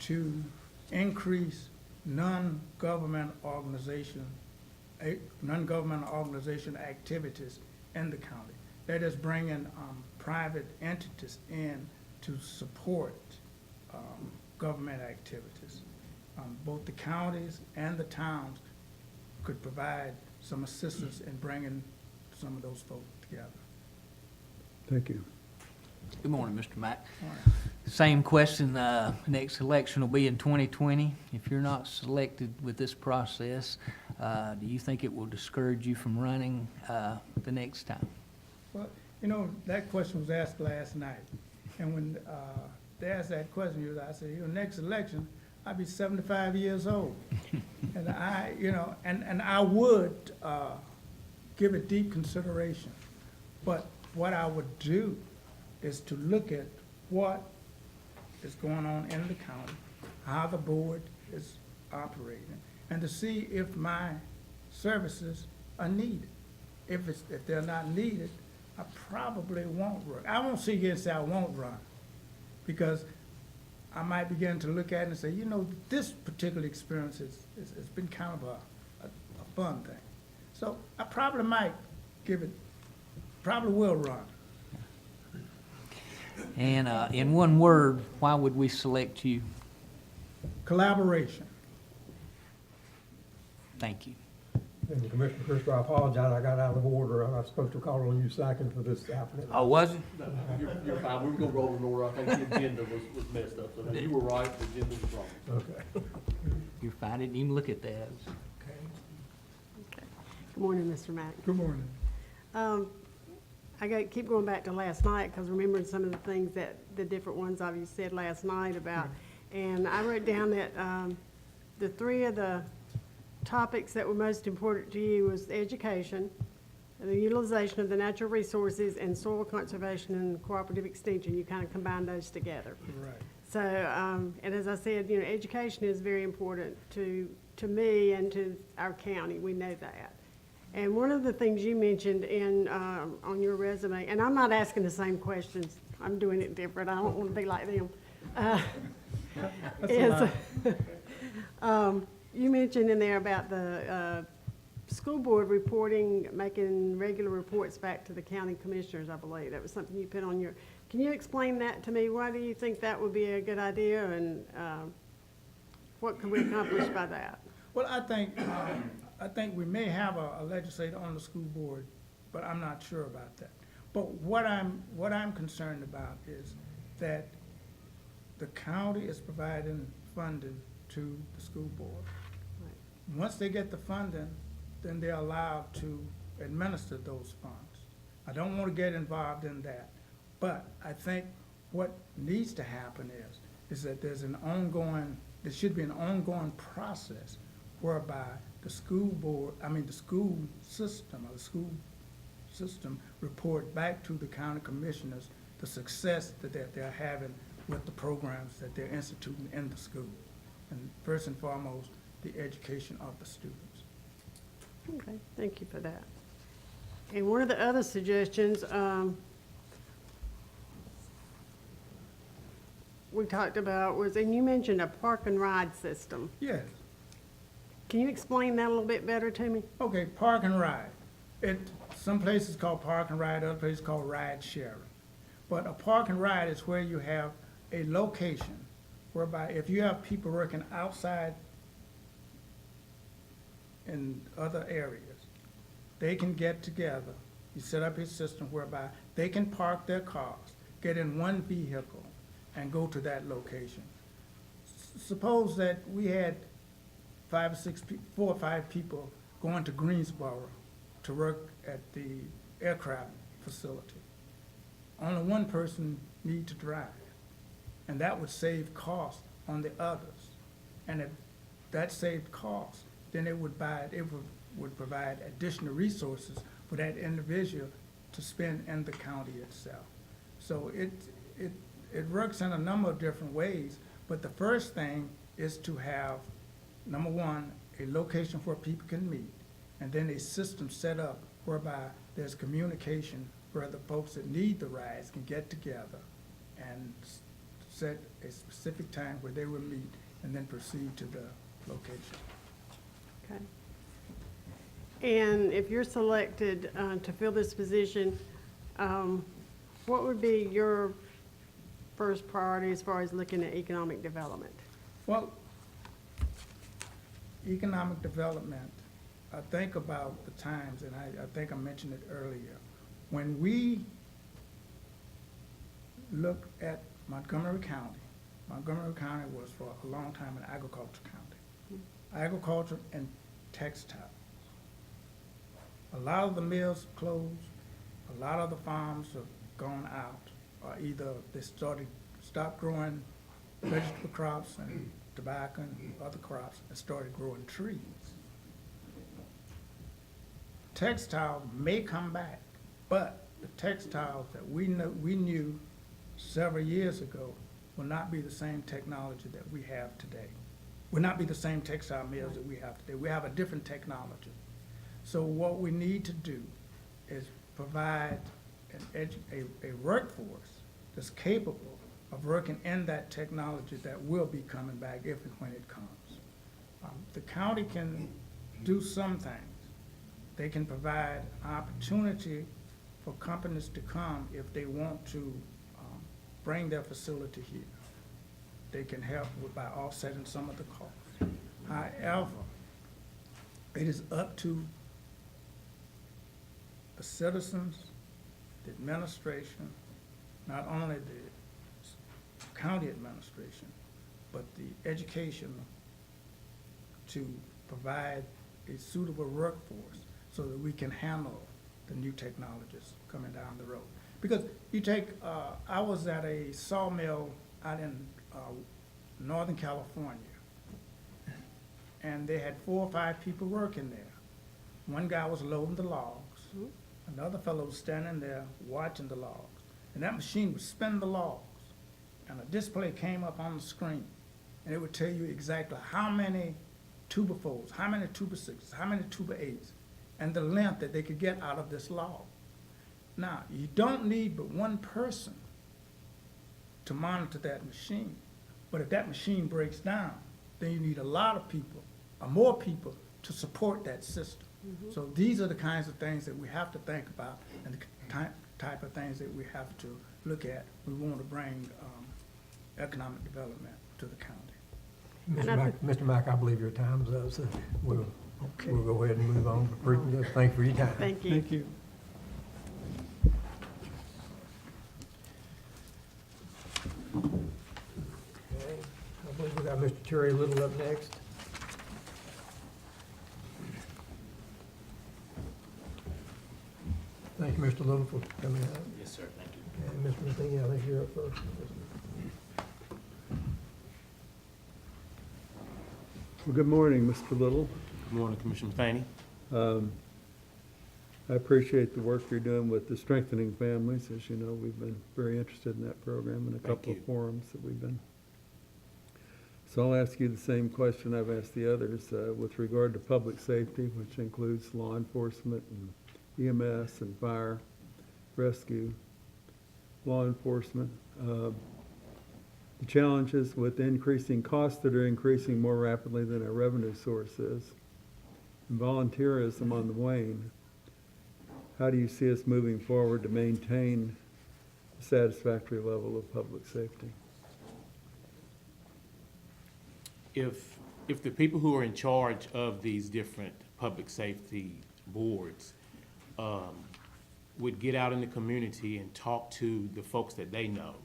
to increase non-government organization activities in the county. That is bringing private entities in to support government activities. Both the counties and the towns could provide some assistance in bringing some of those folks together. Thank you. Good morning, Mr. Mack. All right. Same question, next election will be in 2020. If you're not selected with this process, do you think it will discourage you from running the next time? Well, you know, that question was asked last night, and when they asked that question, I said, next election, I'll be 75 years old. And and I would give it deep consideration. But what I would do is to look at what is going on in the county, how the board is operating, and to see if my services are needed. If they're not needed, I probably won't run. I won't sit here and say I won't run, because I might begin to look at it and say, this particular experience has been kind of a fun thing. So I probably might probably will run. And in one word, why would we select you? Collaboration. Thank you. And Commissioner Christopher, I apologize, I got out of order. I was supposed to call on you second for this applicant. Oh, was it? No, you're fine. We were gonna roll in order. I think the agenda was messed up. So you were right, the agenda was wrong. Okay. You're fine, didn't even look at that. Good morning, Mr. Mack. Good morning. Keep going back to last night, because remembering some of the things that, the different ones of you said last night about, and I wrote down that the three of the topics that were most important to you was education, the utilization of the natural resources, and soil conservation and cooperative extension. You kind of combined those together. Right. So, and as I said, education is very important to me and to our county. We know that. And one of the things you mentioned on your resume, and I'm not asking the same questions. I'm doing it different. I don't want to be like them. You mentioned in there about the school board reporting, making regular reports back to the county commissioners, I believe. That was something you put on your, can you explain that to me? Why do you think that would be a good idea, and what can we accomplish by that? Well, I think we may have a legislator on the school board, but I'm not sure about that. But what I'm concerned about is that the county is providing funding to the school board. Right. Once they get the funding, then they're allowed to administer those funds. I don't want to get involved in that, but I think what needs to happen is that there should be an ongoing process whereby the school system report back to the county commissioners the success that they're having with the programs that they're instituting in the school. And first and foremost, the education of the students. Okay, thank you for that. And one of the other suggestions we talked about was, and you mentioned a park and ride system. Yes. Can you explain that a little bit better to me? Okay, park and ride. Some places call park and ride, other places call ride sharing. But a park and ride is where you have a location whereby if you have people working outside in other areas, they can get together. You set up a system whereby they can park their cars, get in one vehicle, and go to that location. Suppose that we had 4 or 5 people going to Greensboro to work at the aircraft facility. Only one person need to drive, and that would save cost on the others. And if that saved cost, then it would provide additional resources for that individual to spend in the county itself. So it works in a number of different ways, but the first thing is to have, number one, a location where people can meet, and then a system set up whereby there's communication where the folks that need the rides can get together and set a specific time where they will meet and then proceed to the location. Okay. And if you're selected to fill this position, what would be your first priority as far as looking at economic development? Well, economic development, I think about the times, and I think I mentioned it earlier. When we look at Montgomery County was for a long time an agriculture county. Agriculture and textile. A lot of the mills closed, a lot of the farms have gone out, or either they stopped growing vegetable crops and tobacco and other crops and started growing trees. Textile may come back, but the textiles that we knew several years ago will not be the same technology that we have today. Will not be the same textile mills that we have today. We have a different technology. So what we need to do is provide a workforce that's capable of working in that technology that will be coming back if and when it comes. The county can do some things. They can provide opportunity for companies to come if they want to bring their facility here. They can help by offsetting some of the costs. However, it is up to the citizens, the administration, not only the county administration, but the education to provide a suitable workforce so that we can handle the new technologies coming down the road. Because you take, I was at a sawmill out in Northern California, and they had 4 or 5 people working there. One guy was loading the logs, another fellow was standing there watching the logs, and that machine would spin the logs, and a display came up on the screen, and it would tell you exactly how many tuber 4s, how many tuber 6s, how many tuber 8s, and the length that they could get out of this log. Now, you don't need but one person to monitor that machine, but if that machine breaks down, then you need a lot of people, or more people, to support that system. So these are the kinds of things that we have to think about, and the type of things that we have to look at. We want to bring economic development to the county. Mr. Mack, I believe your time's up, so we'll go ahead and move on. Thank you for your time. Thank you. Thank you. Okay, I believe we got Mr. Cherry Little up next. Thank you, Mr. Little, for coming out. Yes, sir, thank you. And Mr. Matheny, I think you're up first. Well, good morning, Mr. Little. Good morning, Commissioner Matheny. I appreciate the work you're doing with the Strengthening Families. As you know, we've been very interested in that program and a couple of you. forums that we've been. So I'll ask you the same question I've asked the others with regard to public safety, which includes law enforcement and EMS and fire, rescue, law enforcement. The challenges with increasing costs that are increasing more rapidly than our revenue source is, and volunteerism on the wane. How do you see us moving forward to maintain a satisfactory level of public safety? If the people who are in charge of these different public safety boards would get out in the community and talk to the folks that they know,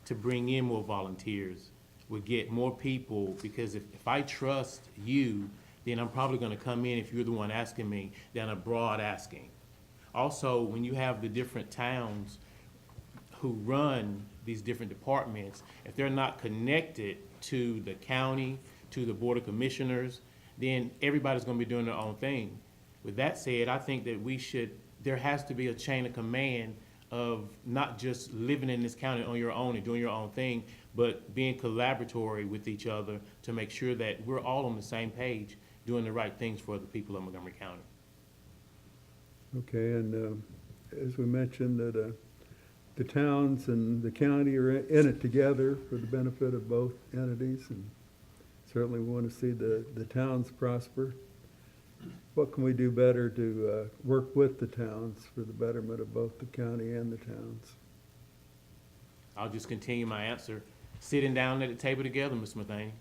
to bring in more volunteers, would get more people, because if I trust you, then I'm probably gonna come in, if you're the one asking me, than a broad asking. Also, when you have the different towns who run these different departments, if they're not connected to the county, to the Board of Commissioners, then everybody's gonna be doing their own thing. With that said, I think that there has to be a chain of command of not just living in this county on your own and doing your own thing, but being collaboratory with each other to make sure that we're all on the same page, doing the right things for the people of Montgomery County. Okay, and as we mentioned, that the towns and the county are in it together for the benefit of both entities, and certainly we want to see the towns prosper. What can we do better to work with the towns for the betterment of both the county and the towns? I'll just continue my answer. Sitting down at the table together, Mr. Matheny,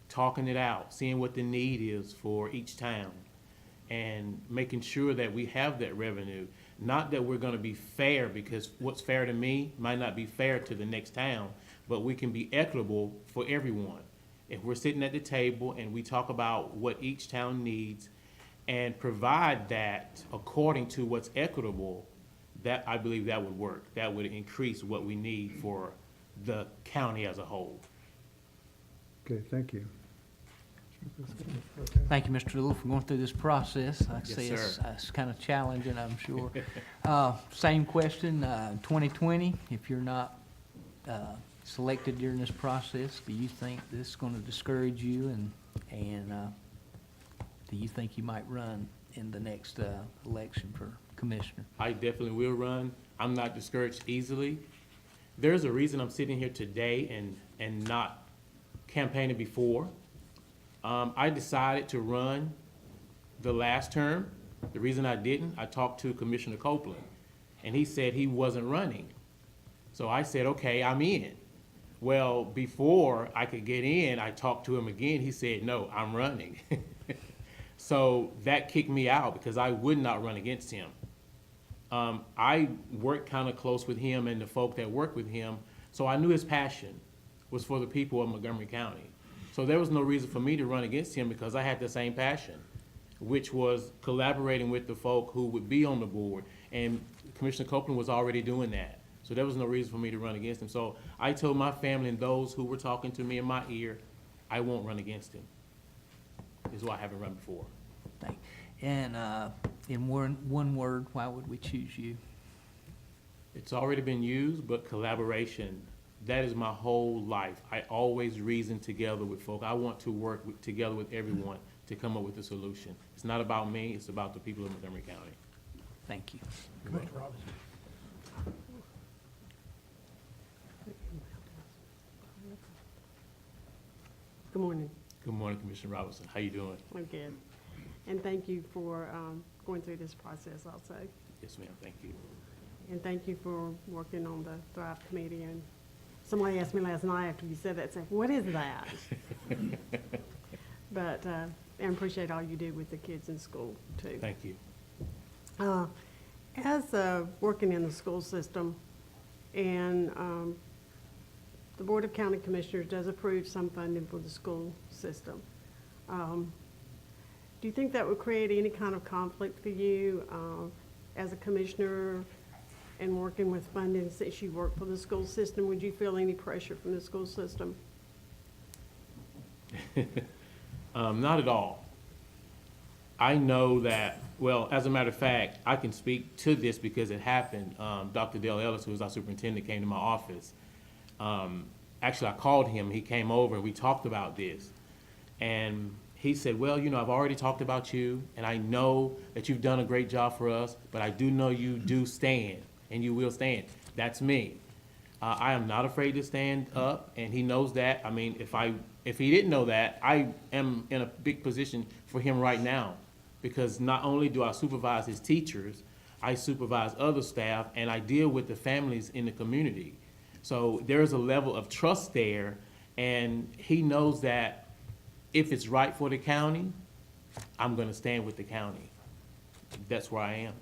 talking it out, seeing what the need is for each town, and making sure that we have that revenue. Not that we're gonna be fair, because what's fair to me might not be fair to the next town, but we can be equitable for everyone. If we're sitting at the table and we talk about what each town needs and provide that according to what's equitable, that, I believe that would work. That would increase what we need for the county as a whole. Okay, thank you. Thank you, Mr. Little, for going through this process. Like I Yes, say, sir. it's kind of challenging, I'm sure. Same question, 2020, if you're not selected during this process, do you think this is going to discourage you, and do you think you might run in the next election for commissioner? I definitely will run. I'm not discouraged easily. There's a reason I'm sitting here today and not campaigning before. I decided to run the last term. The reason I didn't, I talked to Commissioner Copeland, and he said he wasn't running. So I said, okay, I'm in. Well, before I could get in, I talked to him again. He said, no, I'm running. So that kicked me out because I would not run against him. I worked kind of close with him and the folk that work with him, so I knew his passion was for the people of Montgomery County. So there was no reason for me to run against him because I had the same passion, which was collaborating with the folk who would be on the board. And Commissioner Copeland was already doing that. So there was no reason for me to run against him. So I told my family and those who were talking to me in my ear, I won't run against him. This is why I haven't run before. Thank- And in one word, why would we choose you? It's already been used, but collaboration, that is my whole life. I always reason together with folk. I want to work together with everyone to come up with a solution. It's not about me, it's about the people of Montgomery County. Thank you. Commissioner Robinson. Good morning. Good morning, Commissioner Robinson. How you doing? I'm good. And thank you for going through this process also. Yes, ma'am, thank you. And thank you for working on the Thrive Committee. And somebody asked me last night after you said that, said, what is that? But I appreciate all you do with the kids in school, too. Thank you. As working in the school system, and the Board of County Commissioners does approve some funding for the school system, do you think that would create any kind of conflict for you as a commissioner and working with funding since you work for the school system? Would you feel any pressure from the school system? Not at all. I know that, well, as a matter of fact, I can speak to this because it happened. Dr. Dale Ellis, who was our superintendent, came to my office. Actually, I called him. He came over and we talked about this. And he said, well, you know, I've already talked about you, and I know that you've done a great job for us, but I do know you do stand, and you will stand. That's me. I am not afraid to stand up, and he knows that. I mean, if he didn't know that, I am in a big position for him right now, because not only do I supervise his teachers, I supervise other staff, and I deal with the families in the community. So there's a level of trust there, and he knows that if it's right for the county, I'm gonna stand with the county. That's where I am.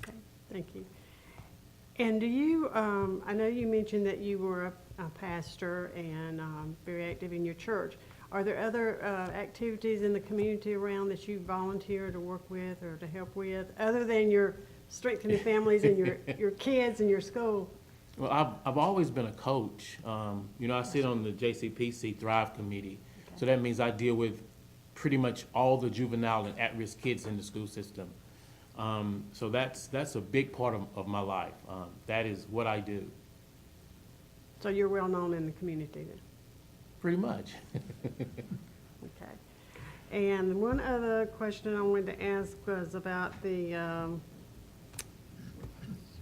Okay, thank you. And do you, I know you mentioned that you were a pastor and very active in your church. Are there other activities in the community around that you volunteer to work with or to help with, other than your strengthening families and your kids and your school? Well, I've always been a coach. You know, I sit on the JCPC Thrive Committee. So that means I deal with pretty much all the juvenile and at-risk kids in the school system. So that's a big part of my life. That is what I do. So you're well known in the community then? Pretty much. Okay. And one other question I wanted to ask was about the, you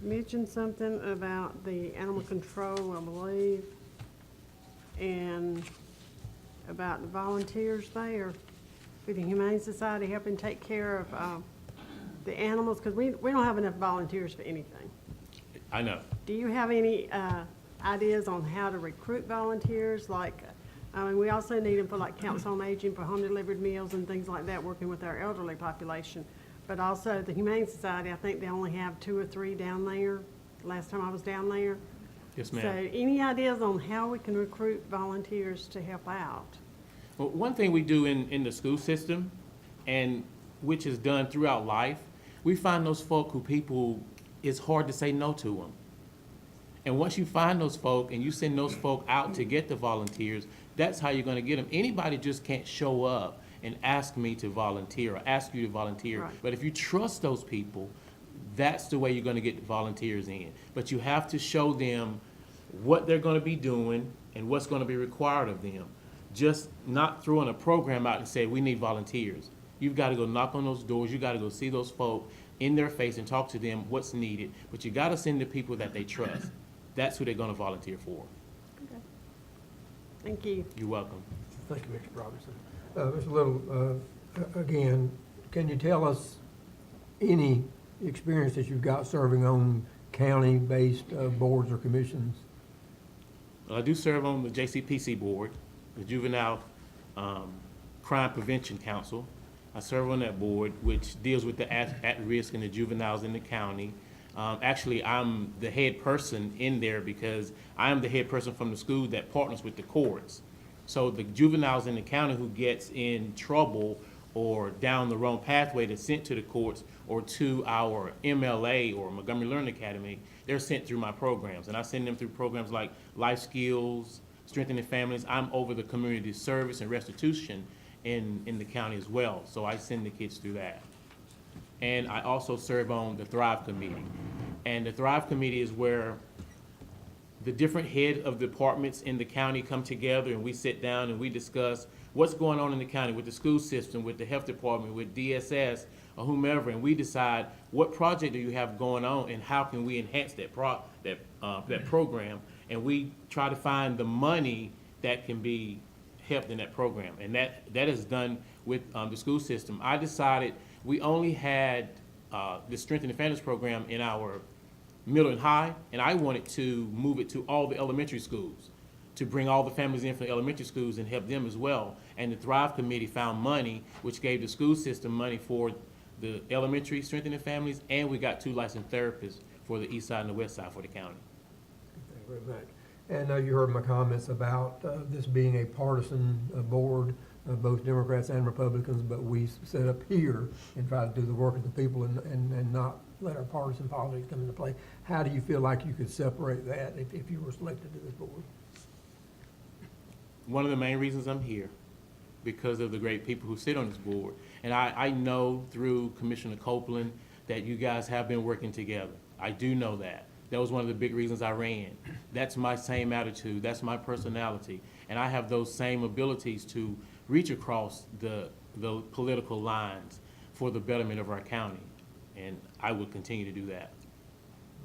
mentioned something about the animal control, I believe, and about the volunteers there with the Humane Society helping take care of the animals, because we don't have enough volunteers for anything. I know. Do you have any ideas on how to recruit volunteers? Like, I mean, we also need them for like Council on Aging, for home delivered meals and things like that, working with our elderly population. But also the Humane Society, I think they only have 2 or 3 down there, last time I was down there. Yes, So ma'am. any ideas on how we can recruit volunteers to help out? Well, one thing we do in the school system, and which is done throughout life, we find those folk who people, it's hard to say no to them. And once you find those folk and you send those folk out to get the volunteers, that's how you're gonna get them. Anybody just can't show up and ask me to volunteer or ask you to volunteer. Right. But if you trust those people, that's the way you're gonna get the volunteers in. But you have to show them what they're gonna be doing and what's gonna be required of them. Just not throwing a program out and say, we need volunteers. You've gotta go knock on those doors, you gotta go see those folk in their face and talk to them what's needed. But you gotta send the people that they trust. That's who they're gonna volunteer for. Thank you. You're welcome. Thank you, Mr. Robinson. Mr. Little, again, can you tell us any experience that you've got serving on county-based boards or commissions? I do serve on the JCPC board, the Juvenile Crime Prevention Council. I serve on that board, which deals with the at-risk and the juveniles in the county. Actually, I'm the head person in there because I am the head person from the school that partners with the courts. So the juveniles in the county who gets in trouble or down the wrong pathway that's sent to the courts or to our MLA or Montgomery Learning Academy, they're sent through my programs. And I send them through programs like Life Skills, Strengthening Families. I'm over the community service and restitution in the county as well. So I send the kids through that. And I also serve on the Thrive Committee. And the Thrive Committee is where the different head of departments in the county come together and we sit down and we discuss what's going on in the county with the school system, with the health department, with DSS, or whomever, and we decide what project do you have going on and how can we enhance that program, and we try to find the money that can be helped in that program, and that is done with the school system. I decided we only had the Strengthening Families program in our middle and high, and I wanted to move it to all the elementary schools, to bring all the families in from the elementary schools and help them as well. And the Thrive Committee found money, which gave the school system money for the elementary Strengthening Families, and we got 2 licensed therapists for the east side and the west side for the county. Thank you very much. And you heard my comments about this being a partisan board, both Democrats and Republicans, but we set up here and try to do the work of the people and not let our partisan politics come into play. How do you feel like you could separate that if you were selected to this board? One of the main reasons I'm here, because of the great people who sit on this board. And I know through Commissioner Copeland that you guys have been working together. I do know that. That was one of the big reasons I ran. That's my same attitude, that's my personality. And I have those same abilities to reach across the political lines for the betterment of our county. And I will continue to do that.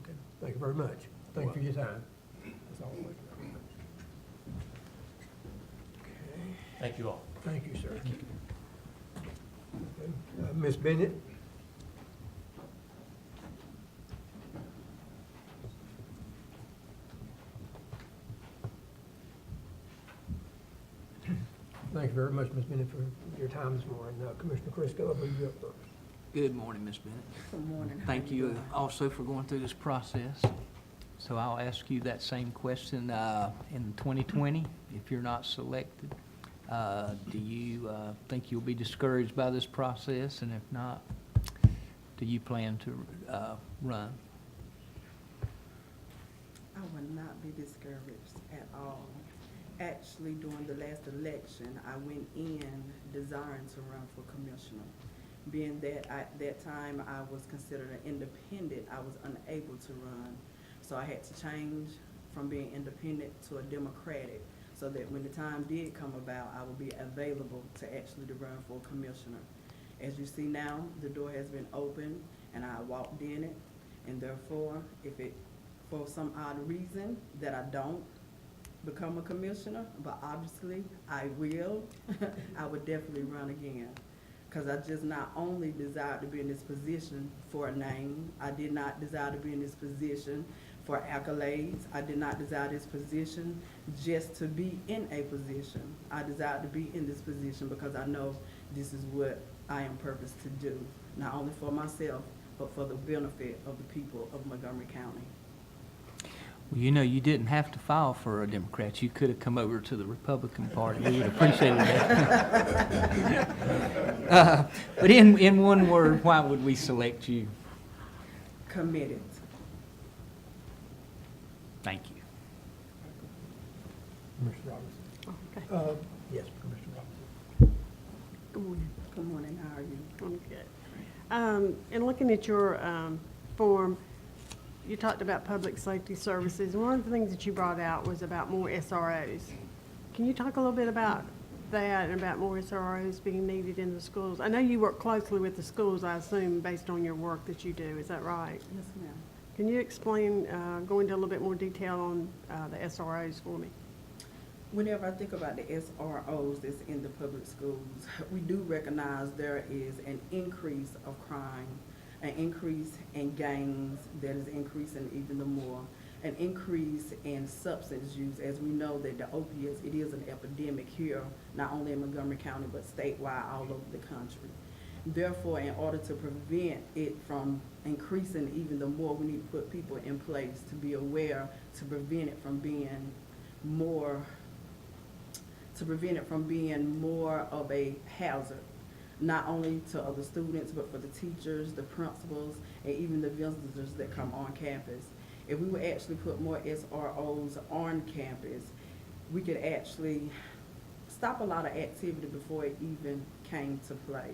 Okay. Thank you very much. Thank you for your time. That's all. Okay. Thank you all. Thank you, sir. Okay. Ms. Bennett? Thank you very much, Ms. Bennett, for your time this morning. Commissioner Crisco, I'll move you up first. Good morning, Ms. Bennett. Good morning. How Thank you doing? also for going through this process. So I'll ask you that same question in 2020, if you're not selected. Do you think you'll be discouraged by this process? And if not, do you plan to run? I would not be discouraged at all. Actually, during the last election, I went in desiring to run for commissioner. Being that at that time I was considered an independent, I was unable to run. So I had to change from being independent to a Democratic, so that when the time did come about, I would be available to actually to run for commissioner. As you see now, the door has been opened and I walked in it, and therefore, if it, for some odd reason that I don't become a commissioner, but obviously I will, I would definitely run again. Because I just not only desire to be in this position for a name, I did not desire to be in this position for accolades. I did not desire this position just to be in a position. I desired to be in this position because I know this is what I am purposed to do, not only for myself, but for the benefit of the people of Montgomery County. Well, you know, you didn't have to file for a Democrat. You could have come over to the Republican Party. We would appreciate that. But in one word, why would we select you? Committed. Thank you. Commissioner Robinson. Okay. Yes, Commissioner Robinson. Good morning. Good morning, how are you? I'm good. In looking at your form, you talked about public safety services. One of the things that you brought out was about more SROs. Can you talk a little bit about that and about more SROs being needed in the schools? I know you work closely with the schools, I assume, based on your work that you do. Is that right? Yes, ma'am. Can you explain, go into a little bit more detail on the SROs for me? Whenever I think about the SROs that's in the public schools, we do recognize there is an increase of crime, an increase in gangs that is increasing even the more, an increase in substance use, as we know that the opiates, it is an epidemic here, not only in Montgomery County, but statewide all over the country. Therefore, in order to prevent it from increasing even the more, we need to put people in place to be aware, to prevent it from being more of a hazard, not only to other students, but for the teachers, the principals, and even the visitors that come on campus. If we would actually put more SROs on campus, we could actually stop a lot of activity before it even came to play.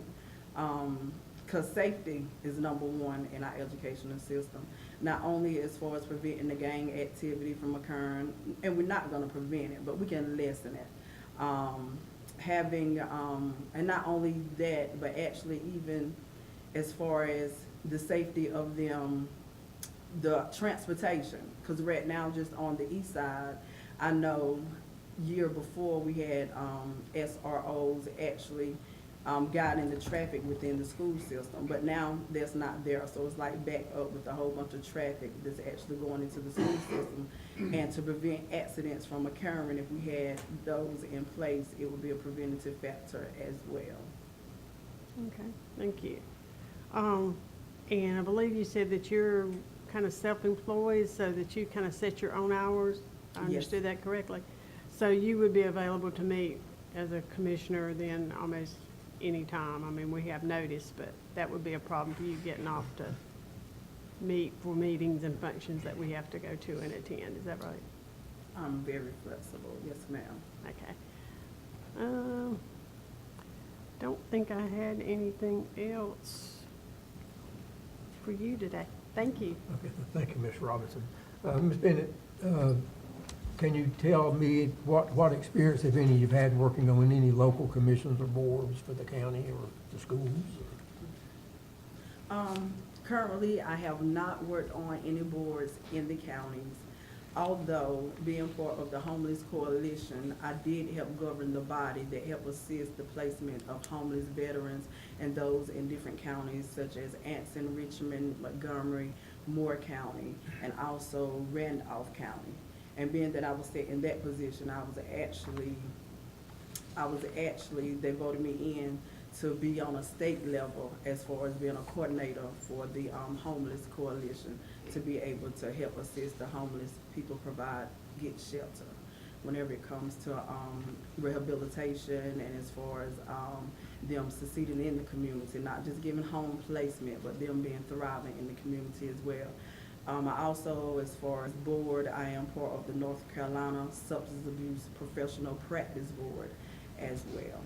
Because safety is number one in our educational system, not only as far as preventing the gang activity from occurring, and we're not going to prevent it, but we can lessen it. And not only that, but actually even as far as the safety of them, the transportation, because right now just on the east side, I know year before we had SROs actually got into traffic within the school system, but now that's not there, so it's like back up with a whole bunch of traffic that's actually going into the school system. And to prevent accidents from occurring, if we had those in place, it would be a preventative factor as well. Okay, thank you. And I believe you said that you're kind of self-employed, so that you kind of set your own hours. I understood that correctly. So you would be available to meet as a commissioner then almost any time. I mean, we have notice, but that would be a problem for you getting off to meet for meetings and functions that we have to go to and attend. Is that right? I'm very flexible, yes ma'am. Okay. Don't think I had anything else for you today. Thank you. Okay, thank you, Ms. Robinson. Ms. Bennett, can you tell me what experience, if any, you've had working on any local commissions or boards for the county or the schools? Currently, I have not worked on any boards in the counties. Although, being part of the Homeless Coalition, I did help govern the body that helped assist the placement of homeless veterans and those in different counties such as Anson, Richmond, Montgomery, Moore County, and also Randolph County. And being that I was set in that position, they voted me in to be on a state level as far as being a coordinator for the Homeless Coalition, to be able to help assist the homeless people get shelter whenever it comes to rehabilitation, and as far as them succeeding in the community, not just giving home placement, but them being thriving in the community as well. I also, as far as board, I am part of the North Carolina Substance Abuse Professional Practice Board as well.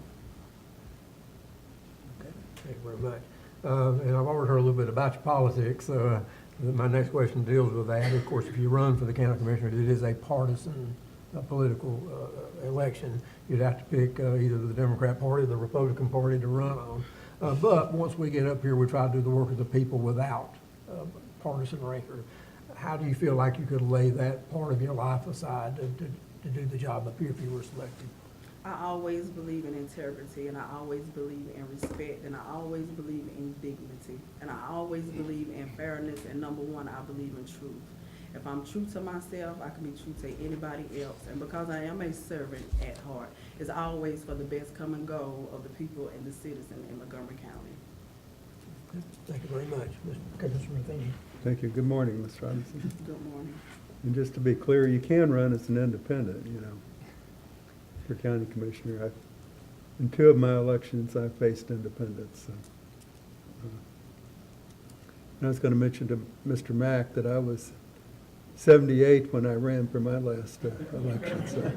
Thank you very much. And I've already heard a little bit about your politics. My next question deals with that. Of course, if you run for the county commissioner, it is a partisan political election. You'd have to pick either the Democrat Party or the Republican Party to run on. But once we get up here, we try to do the work of the people without partisan rancor. How do you feel like you could lay that part of your life aside to do the job up here if you were selected? I always believe in integrity, and I always believe in respect, and I always believe in dignity, and I always believe in fairness, and number one, I believe in truth. If I'm true to myself, I can be true to anybody else. And because I am a servant at heart, it's always for the best come and go of the people and the citizens in Montgomery County. Thank you very much, Commissioner Thingy. Thank you. Good morning, Ms. Robinson. Good morning. And just to be clear, you can run as an independent, you know, for county commissioner. In 2 of my elections, I faced independents, so. And I was going to mention to Mr. Mack that I was 78 when I ran for my last election, so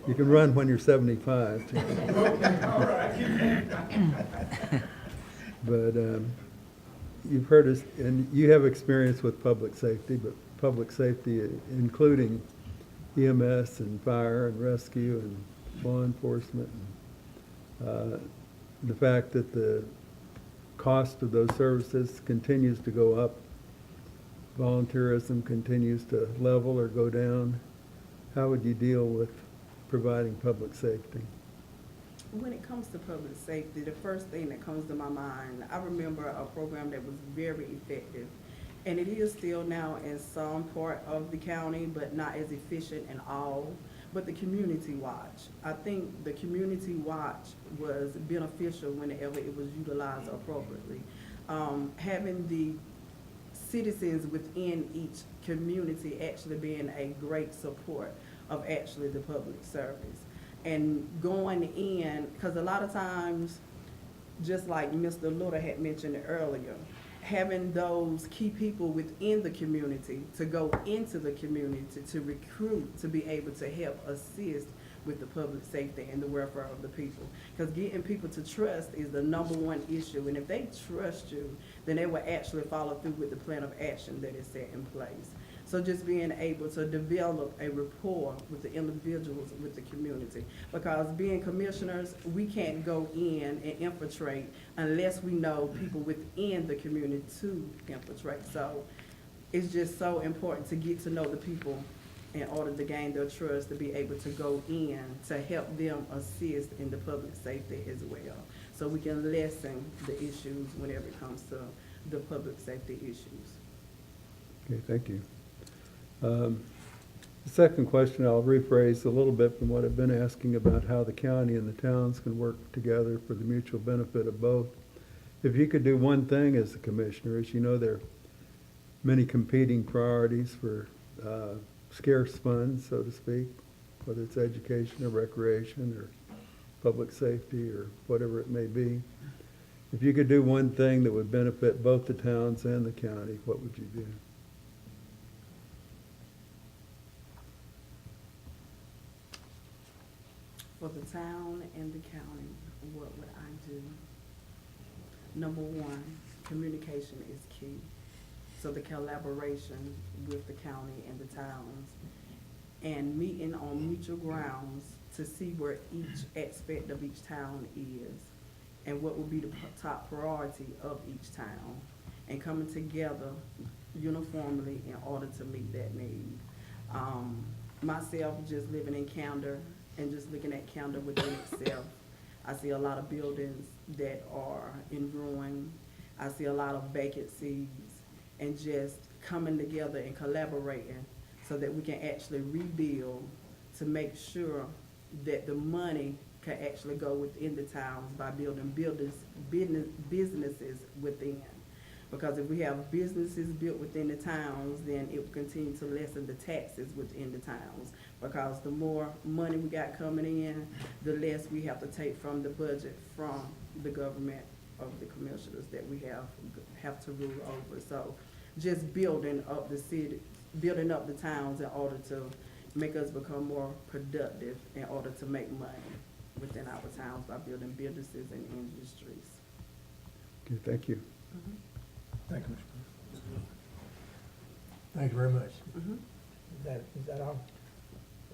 you can run when you're 75. too. But you've heard us, and you have experience with public safety, but public safety including EMS and fire and rescue and law enforcement. And, the fact that the cost of those services continues to go up, volunteerism continues to level or go down, how would you deal with providing public safety? When it comes to public safety, the first thing that comes to my mind, I remember a program that was very effective. And it is still now in some part of the county, but not as efficient in all. But the community watch, I think the community watch was beneficial whenever it was utilized appropriately. Having the citizens within each community actually being a great support of actually the public service. And going in, because a lot of times, just like Mr. Little had mentioned earlier, having those key people within the community to go into the community to recruit, to be able to help assist with the public safety and the welfare of the people. Because getting people to trust is the #1 issue. And if they trust you, then they will actually follow through with the plan of action that is set in place. So just being able to develop a rapport with the individuals, with the community. Because being commissioners, we can't go in and infiltrate unless we know people within the community to infiltrate. So it's just so important to get to know the people in order to gain their trust, to be able to go in to help them assist in the public safety as well. So we can lessen the issues whenever it comes to the public safety issues. Okay, thank you. The second question I'll rephrase a little bit from what I've been asking about how the county and the towns can work together for the mutual benefit of both. If you could do one thing as a commissioner, as you know, there are many competing priorities for scarce funds, so to speak, whether it's education or recreation or public safety or whatever it may be. If you could do one thing that would benefit both the towns and the county, what would you do? For the town and the county, what would I do? #1, communication is key. So the collaboration with the county and the towns and meeting on mutual grounds to see where each aspect of each town is and what would be the top priority of each town and coming together uniformly in order to meet that need. Myself, just living in Camden and just looking at Camden within itself, I see a lot of buildings that are in ruin. I see a lot of vacancies, and just coming together and collaborating so that we can actually rebuild to make sure that the money can actually go within the towns by building businesses within. Because if we have businesses built within the towns, then it will continue to lessen the taxes within the towns. Because the more money we got coming in, the less we have to take from the budget from the government of the commissioners that we have to rule over. So just building up the city, building up the towns in order to make us become more productive in order to make money within our towns by building businesses and industries. Okay, thank you. Thank you, Mr. President. Thank you very much. Mhm. Is that all?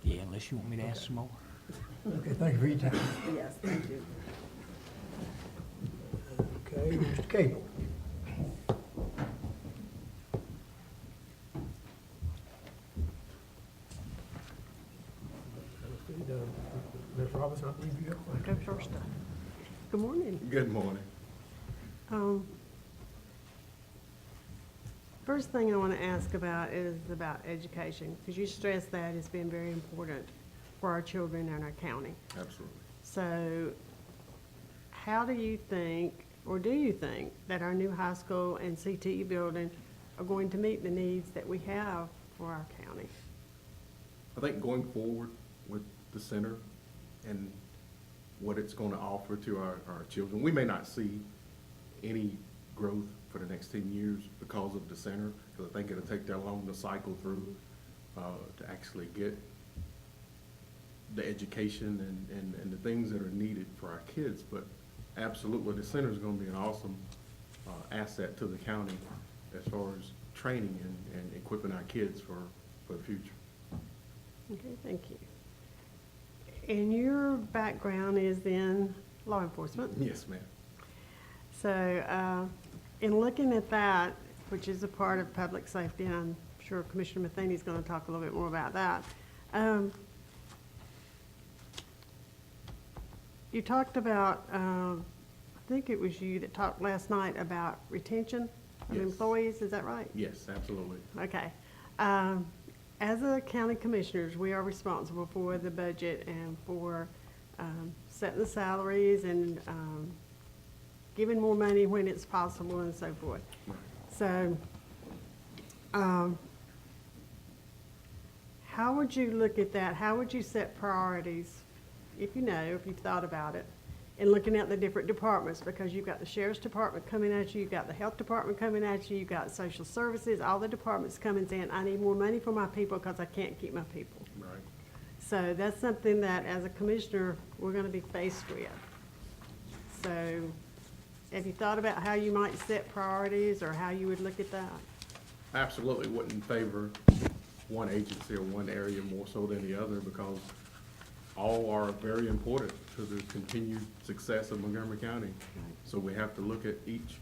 Yeah, unless you want me to ask some more. Okay, thank you for your time. Yes, thank you. Okay, Mr. Cable. Ms. Robinson, I believe you have. Go first. Good morning. Good morning. First thing I want to ask about is about education, because you stressed that it's been very important for our children in our county. Absolutely. So how do you think, or do you think, that our new high school and CTE building are going to meet the needs that we have for our county? I think going forward with the center and what it's going to offer to our children, we may not see any growth for the next 10 years because of the center, because I think it'll take that long to cycle through to actually get the education and the things that are needed for our kids. But absolutely, the center is going to be an awesome asset to the county as far as training and equipping our kids for the future. Okay, thank you. And your background is in law enforcement. Yes, ma'am. So, in looking at that, which is a part of public safety, and I'm sure Commissioner Matheny's going to talk a little bit more about that. You talked about, I think it was you that talked last night about retention of Yes. employees, is that right? Yes, absolutely. Okay. As a county commissioners, we are responsible for the budget and for setting the salaries and giving more money when it's possible and so forth. So, how would you look at that? How would you set priorities, if you know, if you've thought about it, in looking at the different departments? Because you've got the sheriff's department coming at you, you've got the health department coming at you, you've got social services, all the departments coming saying, I need more money for my people because I can't keep my people. Right. So that's something that, as a commissioner, we're gonna be faced with. So, have you thought about how you might set priorities or how you would look at that? I absolutely wouldn't favor one agency or one area more so than the other, because all are very important to the continued success of Montgomery County. So we have to look at each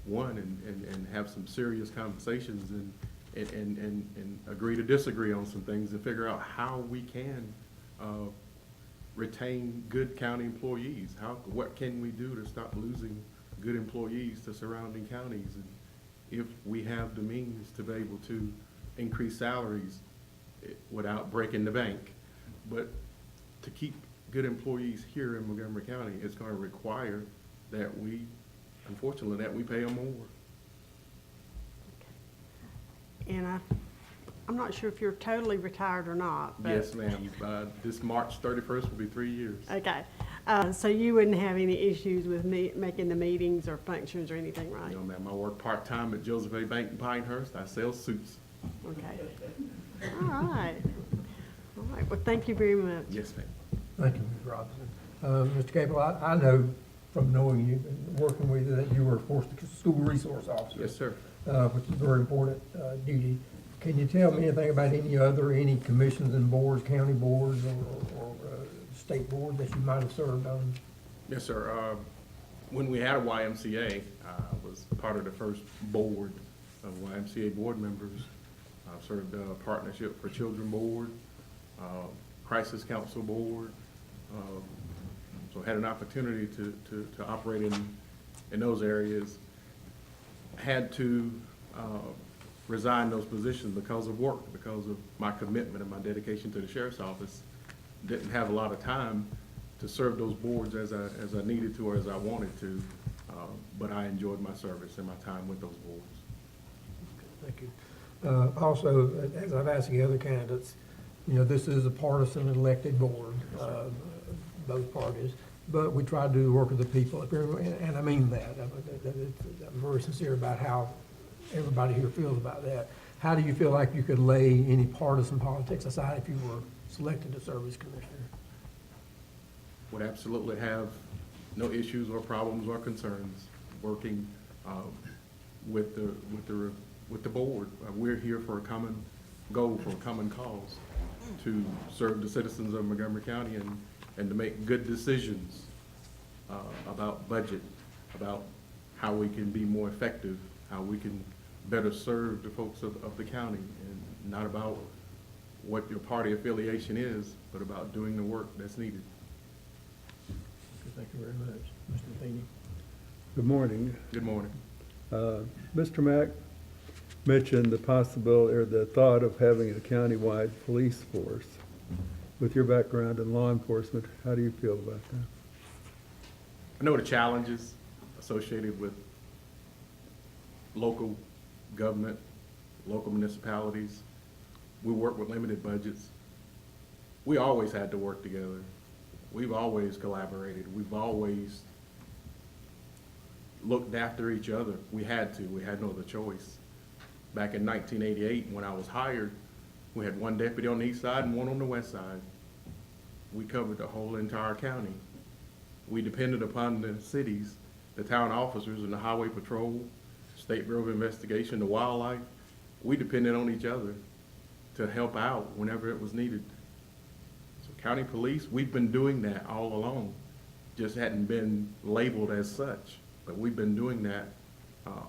one and have some serious conversations and agree to disagree on some things and figure out how we can retain good county employees. What can we do to stop losing good employees to surrounding counties? And if we have the means to be able to increase salaries without breaking the bank, but to keep good employees here in Montgomery County, it's going to require that we, unfortunately, that we pay them more. And I'm not sure if you're totally retired or not, but. Yes, ma'am. This March 31st will be 3 years. Okay, so you wouldn't have any issues with me making the meetings or functions or anything, right? No, ma'am. I work part-time at Joseph A. Bank in Pinehurst. I sell suits. Okay. All right. All right, well, thank you very much. Yes, ma'am. Thank you, Ms. Robinson. Mr. Capel, I know from knowing you and working with you that you were, of course, the school resource officer. Yes, sir. Which is a very important duty. Can you tell me anything about any commissions and boards, county boards or state board that you might have served on? Yes, sir. When we had a YMCA, I was part of the first board of YMCA board members. I served Partnership for Children Board, Crisis Council Board. So had an opportunity to operate in those areas. Had to resign those positions because of work, because of my commitment and my dedication to the sheriff's office. Didn't have a lot of time to serve those boards as I needed to or as I wanted to, but I enjoyed my service and my time with those boards. Thank you. Also, as I've asked the other candidates, this is a partisan elected board, both parties, but we try to do the work of the people, and I mean that. I'm very sincere about how everybody here feels about that. How do you feel like you could lay any partisan politics aside if you were selected to serve as commissioner? Would absolutely have no issues or problems or concerns working with the board. We're here for a common goal, for a common cause, to serve the citizens of Montgomery County and to make good decisions about budget, about how we can be more effective, how we can better serve the folks of the county, and not about what your party affiliation is, but about doing the work that's needed. Thank you very much. Mr. Matheny? Good morning. Good morning. Mr. Mack, mentioned the possibility or the thought of having a countywide police force. With your background in law enforcement, how do you feel about that? I know the challenges associated with local government, local municipalities. We work with limited budgets. We always had to work together. We've always collaborated. We've always looked after each other. We had to. We had no other choice. Back in 1988, when I was hired, we had one deputy on the east side and one on the west side. We covered the whole entire county. We depended upon the cities, the town officers and the highway patrol, State Bureau of Investigation, the wildlife. We depended on each other to help out whenever it was needed. So county police, we've been doing that all along. Just hadn't been labeled as such, but we've been doing that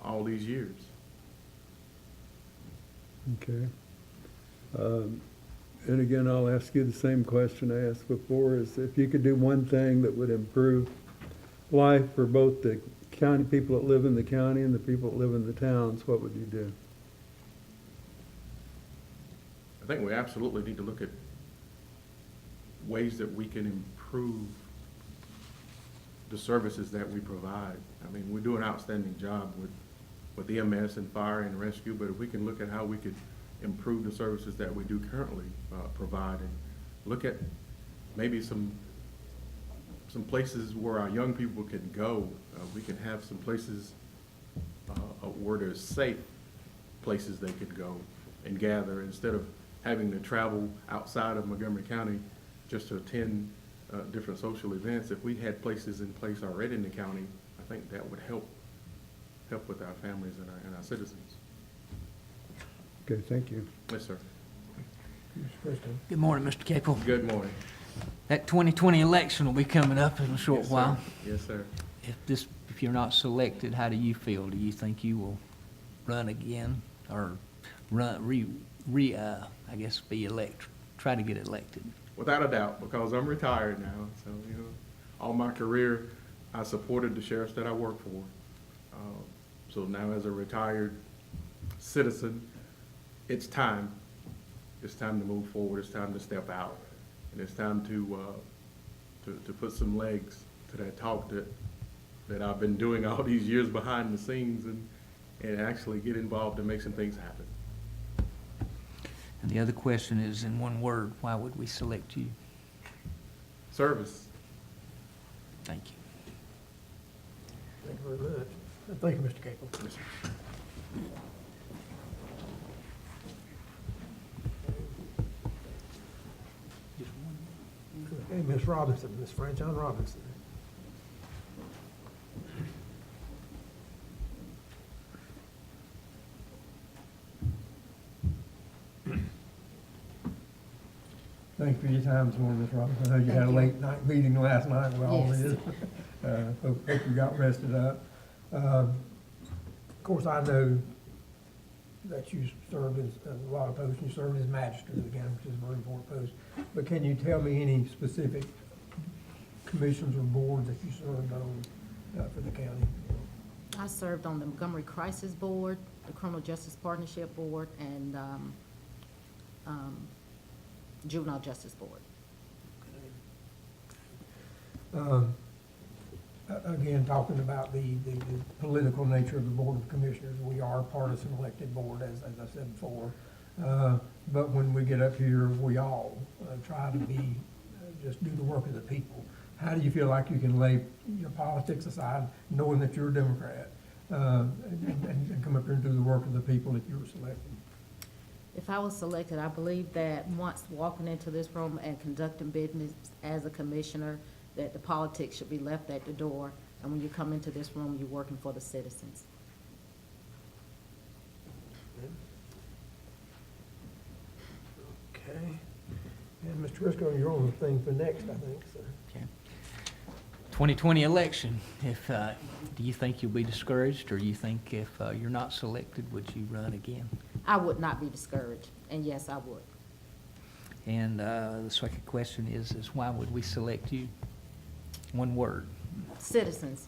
all these years. Okay. And again, I'll ask you the same question I asked before, is if you could do one thing that would improve life for both the county, people that live in the county and the people that live in the towns, what would you do? I think we absolutely need to look at ways that we can improve the services that we provide. I mean, we do an outstanding job with EMS and fire and rescue, but if we can look at how we could improve the services that we do currently provide, and look at maybe some places where our young people can go. We can have some places where there's safe places they could go and gather, instead of having to travel outside of Montgomery County just to attend different social events. If we had places in place already in the county, I think that would help with our families and our citizens. Okay, thank you. Yes, sir. Mr. Christie. Good morning, Mr. Capel. Good morning. That 2020 election will be coming up in a short Yes, sir. while. Yes, sir. If you're not selected, how do you feel? Do you think you will run again or I guess try to get elected? Without a doubt, because I'm retired now, so, you know, all my career, I supported the sheriffs that I worked for. So now as a retired citizen, it's time. It's time to move forward. It's time to step out. And it's time to put some legs to that talk that I've been doing all these years behind the scenes, and actually get involved and make some things happen. And the other question is, in one word, why would we select you? Service. Thank you. Thank you very much. Thank you, Mr. Capel. Yes, sir. Okay, Ms. Robinson, Ms. Franchon Robinson. Thank you for your time this morning, Ms. Robinson. I know you had a late night meeting last night with all Yes. this. Hope you got rested up. Of course, I know that you served in a lot of posts. You served as magistrate of the county, which is a very important post. But can you tell me any specific commissions or boards that you served on for the county? I served on the Montgomery Crisis Board, the Criminal Justice Partnership Board, and Juvenile Justice Board. Again, talking about the political nature of the Board of Commissioners, we are a partisan elected board, as I said before. But when we get up here, we all try to be, just do the work of the people. How do you feel like you can lay your politics aside, knowing that you're a Democrat, and come up here and do the work of the people if you were selected? If I was selected, I believe that once walking into this room and conducting business as a commissioner, that the politics should be left at the door, and when you come into this room, you're working for the citizens. Okay. And Mr. Briscoe, you're on the thing for next, I think, so. Okay. 2020 election, do you think you'll be discouraged, or you think if you're not selected, would you run again? I would not be discouraged, and yes, I would. And the second question is why would we select you? One word. Citizens.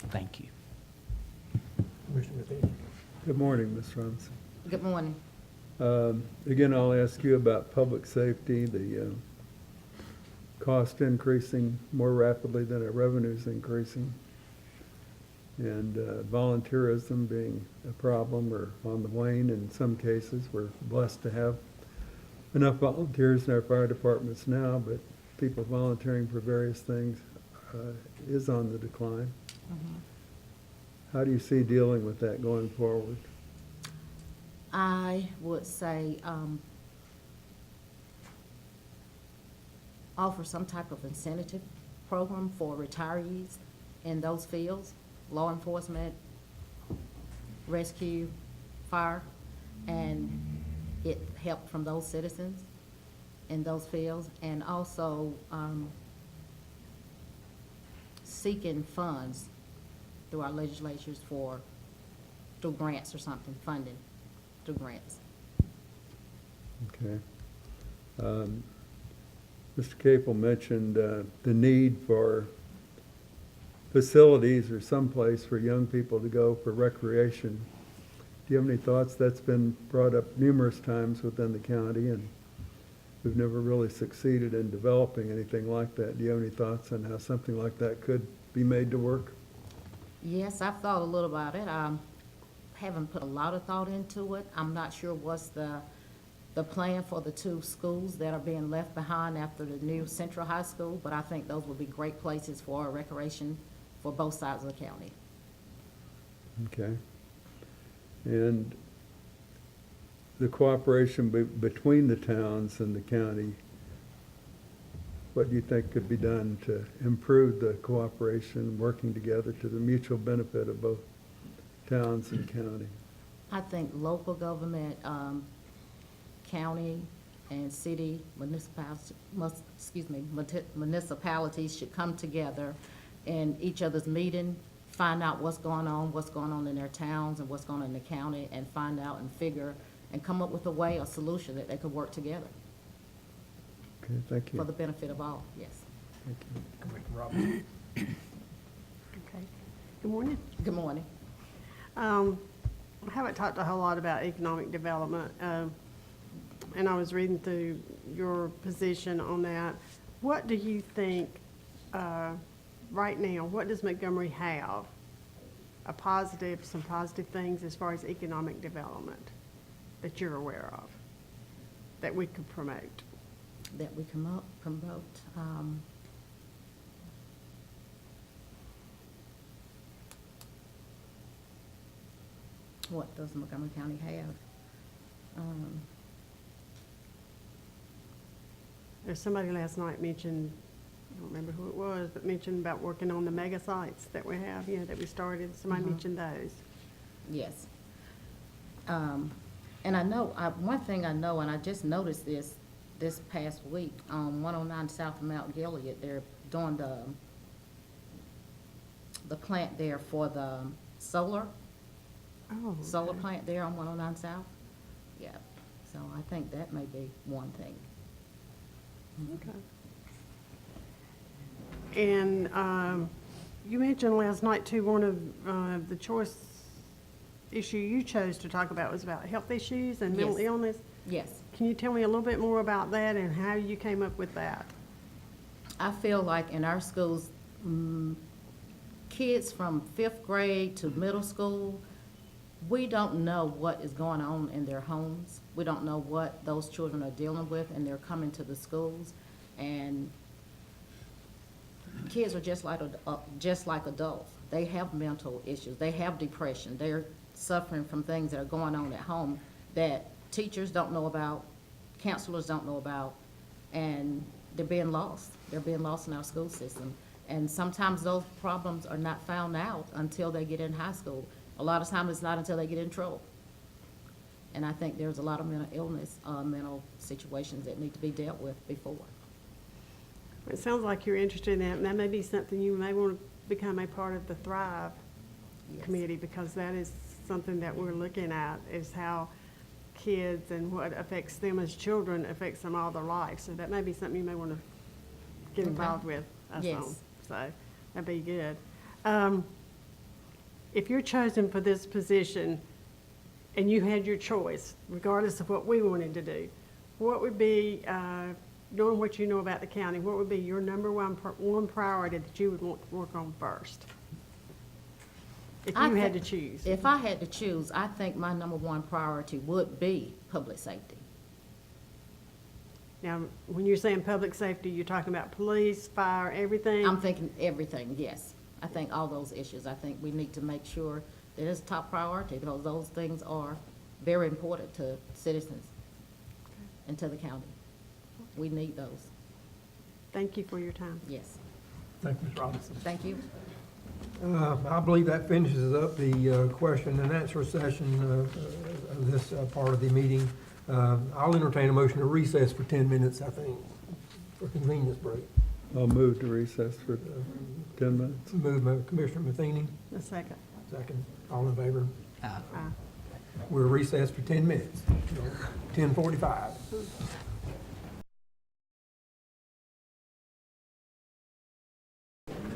Thank you. Commissioner Matheny. Good morning, Ms. Robinson. Good morning. Again, I'll ask you about public safety, the cost increasing more rapidly than our revenues increasing, and volunteerism being a problem or on the wane in some cases. We're blessed to have enough volunteers in our fire departments now, but people volunteering for various things is on the decline. How do you see dealing with that going forward? I would say, offer some type of incentive program for retirees in those fields, law enforcement, rescue, fire, and it helped from those citizens in those fields, and also, seeking funds through our legislatures through grants or something, funding through grants. Okay. Mr. Capel mentioned the need for facilities or someplace for young people to go for recreation. Do you have any thoughts? That's been brought up numerous times within the county, and we've never really succeeded in developing anything like that. Do you have any thoughts on how something like that could be made to work? Yes, I've thought a little about it. Haven't put a lot of thought into it. I'm not sure what's the plan for the two schools that are being left behind after the new Central High School, but I think those would be great places for recreation for both sides of the county. Okay. And the cooperation between the towns and the county, what do you think could be done to improve the cooperation, working together to the mutual benefit of both towns and county? I think local government, county and city municipalities should come together in each other's meeting, find out what's going on in their towns and what's going on in the county, and find out and figure and come up with a solution that they could work together Okay, thank you. for the benefit of all, yes. Thank you. Commissioner Robinson. Okay. Good morning. Good morning. I haven't talked a whole lot about economic development, and I was reading through your position on that. What do you think, right now, what does Montgomery have? Some positive things as far as economic development that you're aware of, that we could promote? That we promote. What does Montgomery County have? There's somebody last night mentioned, I don't remember who it was, but mentioned about working on the mega sites that we have, that we started. Somebody mentioned those. Yes. And I know, one thing I know, and I just noticed this past week, on 109 South of Mount Gilead, they're doing the plant there for the solar Okay. plant there on 109 South. Yeah, so I think that may be one thing. Okay. And you mentioned last night too, one of the choice issue you chose to talk about was about health issues and mental Yes. illness. Yes. Can you tell me a little bit more about that and how you came up with that? I feel like in our schools, kids from 5th grade to middle school, we don't know what is going on in their homes. We don't know what those children are dealing with, and they're coming to the schools. And kids are just like adults. They have mental issues. They have depression. They're suffering from things that are going on at home that teachers don't know about, counselors don't know about, and they're being lost. They're being lost in our school system. And sometimes those problems are not found out until they get in high school. A lot of times it's not until they get in trouble. And I think there's a lot of mental illness, mental situations that need to be dealt with before. It sounds like you're interested in that, and that may be something you may want to become a part of the Thrive Yes. committee, because that is something that we're looking at, is how kids and what affects them as children affects them all their life. So that may be something you may want to get Okay. involved with us Yes. on. So that'd be good. If you're chosen for this position, and you had your choice, regardless of what we wanted to do, what would be, knowing what you know about the county, what would be your number one priority that you would want to work on first? If I you had thi- to choose. If I had to choose, I think my number one priority would be public safety. Now, when you're saying public safety, you're talking about police, fire, everything? I'm thinking everything, yes. I think all those issues, I think we need to make sure that it's top priority, because those things are very important to citizens and to the county. We need those, Thank you for your time. yes. Thank you, Ms. Robinson. Thank you. I believe that finishes up the question and answer session of this part of the meeting. I'll entertain a motion to recess for 10 minutes, I think, for convenience break. I'll move to recess for 10 minutes. Moved by Commissioner Matheny, A second. second. All in favor? Aye. We're recessed for 10 minutes, 10:45.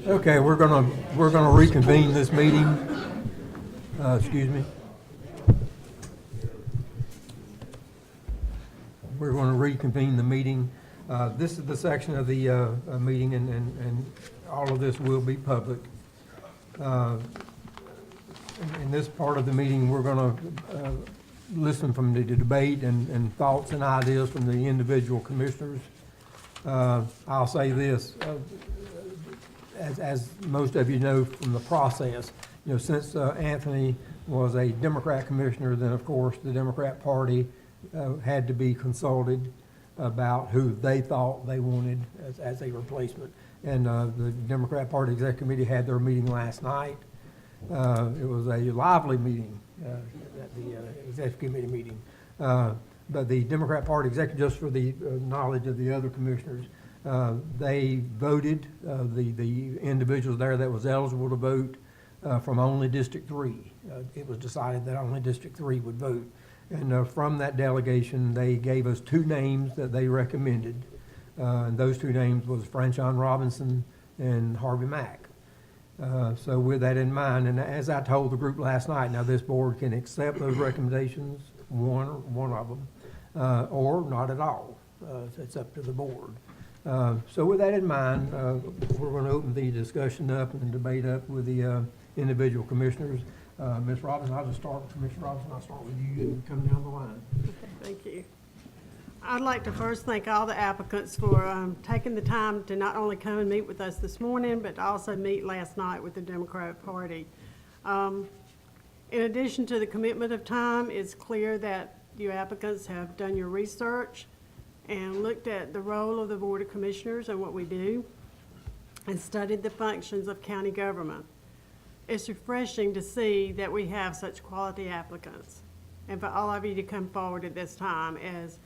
Okay, we're gonna reconvene this meeting. Excuse me. We're gonna reconvene the meeting. This is the section of the meeting, and all of this will be public. In this part of the meeting, we're gonna listen from the debate and thoughts and ideas from the individual commissioners. I'll say this, as most of you know from the process, since Anthony was a Democrat commissioner, then of course the Democrat Party had to be consulted about who they thought they wanted as a replacement. And the Democrat Party Executive Committee had their meeting last night. It was a lively meeting, at the Executive Committee meeting. But the Democrat Party Executive, just for the knowledge of the other commissioners, they voted, the individuals there that was eligible to vote from only District 3. It was decided that only District 3 would vote. And from that delegation, they gave us 2 names that they recommended. And those 2 names was Franchon Robinson and Harvey Mack. So with that in mind, and as I told the group last night, now this board can accept those recommendations, one of them, or not at all. It's up to the board. So with that in mind, we're going to open the discussion up and the debate up with the individual commissioners. Ms. Robinson, I'll just start with Commissioner Robinson. I'll start with you and come down the line. Thank you. I'd like to first thank all the applicants for taking the time to not only come and meet with us this morning, but to also meet last night with the Democratic Party. In addition to the commitment of time, it's clear that you applicants have done your research and looked at the role of the Board of Commissioners and what we do, and studied the functions of county government. It's refreshing to see that we have such quality applicants, and for all of you to come forward at this time. As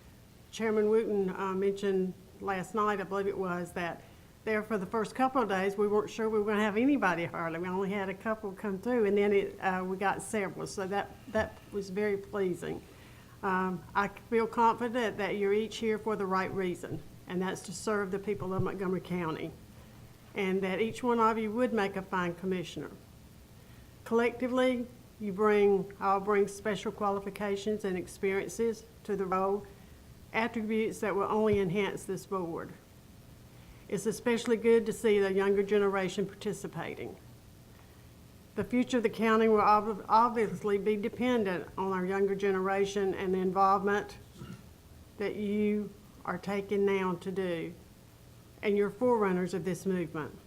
Chairman Wooten mentioned last night, I believe it was, that there for the first couple of days, we weren't sure we were going to have anybody hardly. We only had a couple come through, and then we got several, so that was very pleasing. I feel confident that you're each here for the right reason, and that's to serve the people of Montgomery County, and that each one of you would make a fine commissioner. Collectively, you all bring special qualifications and experiences to the role, attributes that will only enhance this board. It's especially good to see the younger generation participating. The future of the county will obviously be dependent on our younger generation and the involvement that you are taking now to do, and you're forerunners of this movement.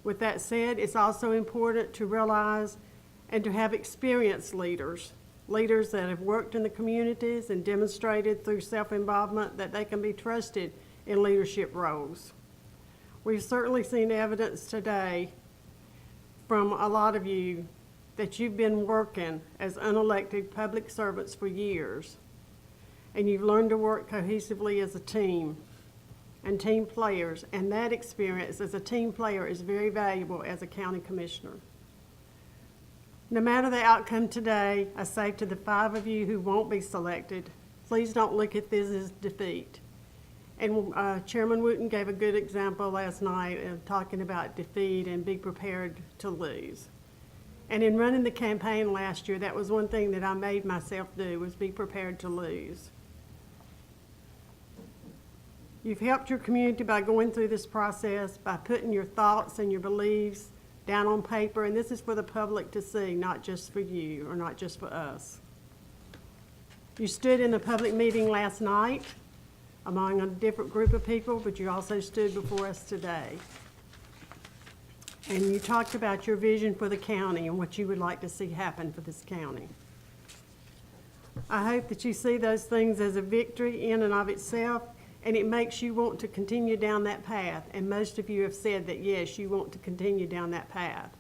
With that said, it's also important to realize and to have experienced leaders that have worked in the communities and demonstrated through self-involvement that they can be trusted in leadership roles. We've certainly seen evidence today from a lot of you that you've been working as unelected public servants for years, and you've learned to work cohesively as a team and team players, and that experience as a team player is very valuable as a county commissioner. No matter the outcome today, I say to the 5 of you who won't be selected, please don't look at this as defeat. And Chairman Wooten gave a good example last night of talking about defeat and be prepared to lose. And in running the campaign last year, that was one thing that I made myself do, was be prepared to lose. You've helped your community by going through this process, by putting your thoughts and your beliefs down on paper, and this is for the public to see, not just for you or not just for us. You stood in a public meeting last night among a different group of people, but you also stood before us today. And you talked about your vision for the county and what you would like to see happen for this county. I hope that you see those things as a victory in and of itself, and it makes you want to continue down that path. And most of you have said that, yes, you want to continue down that path.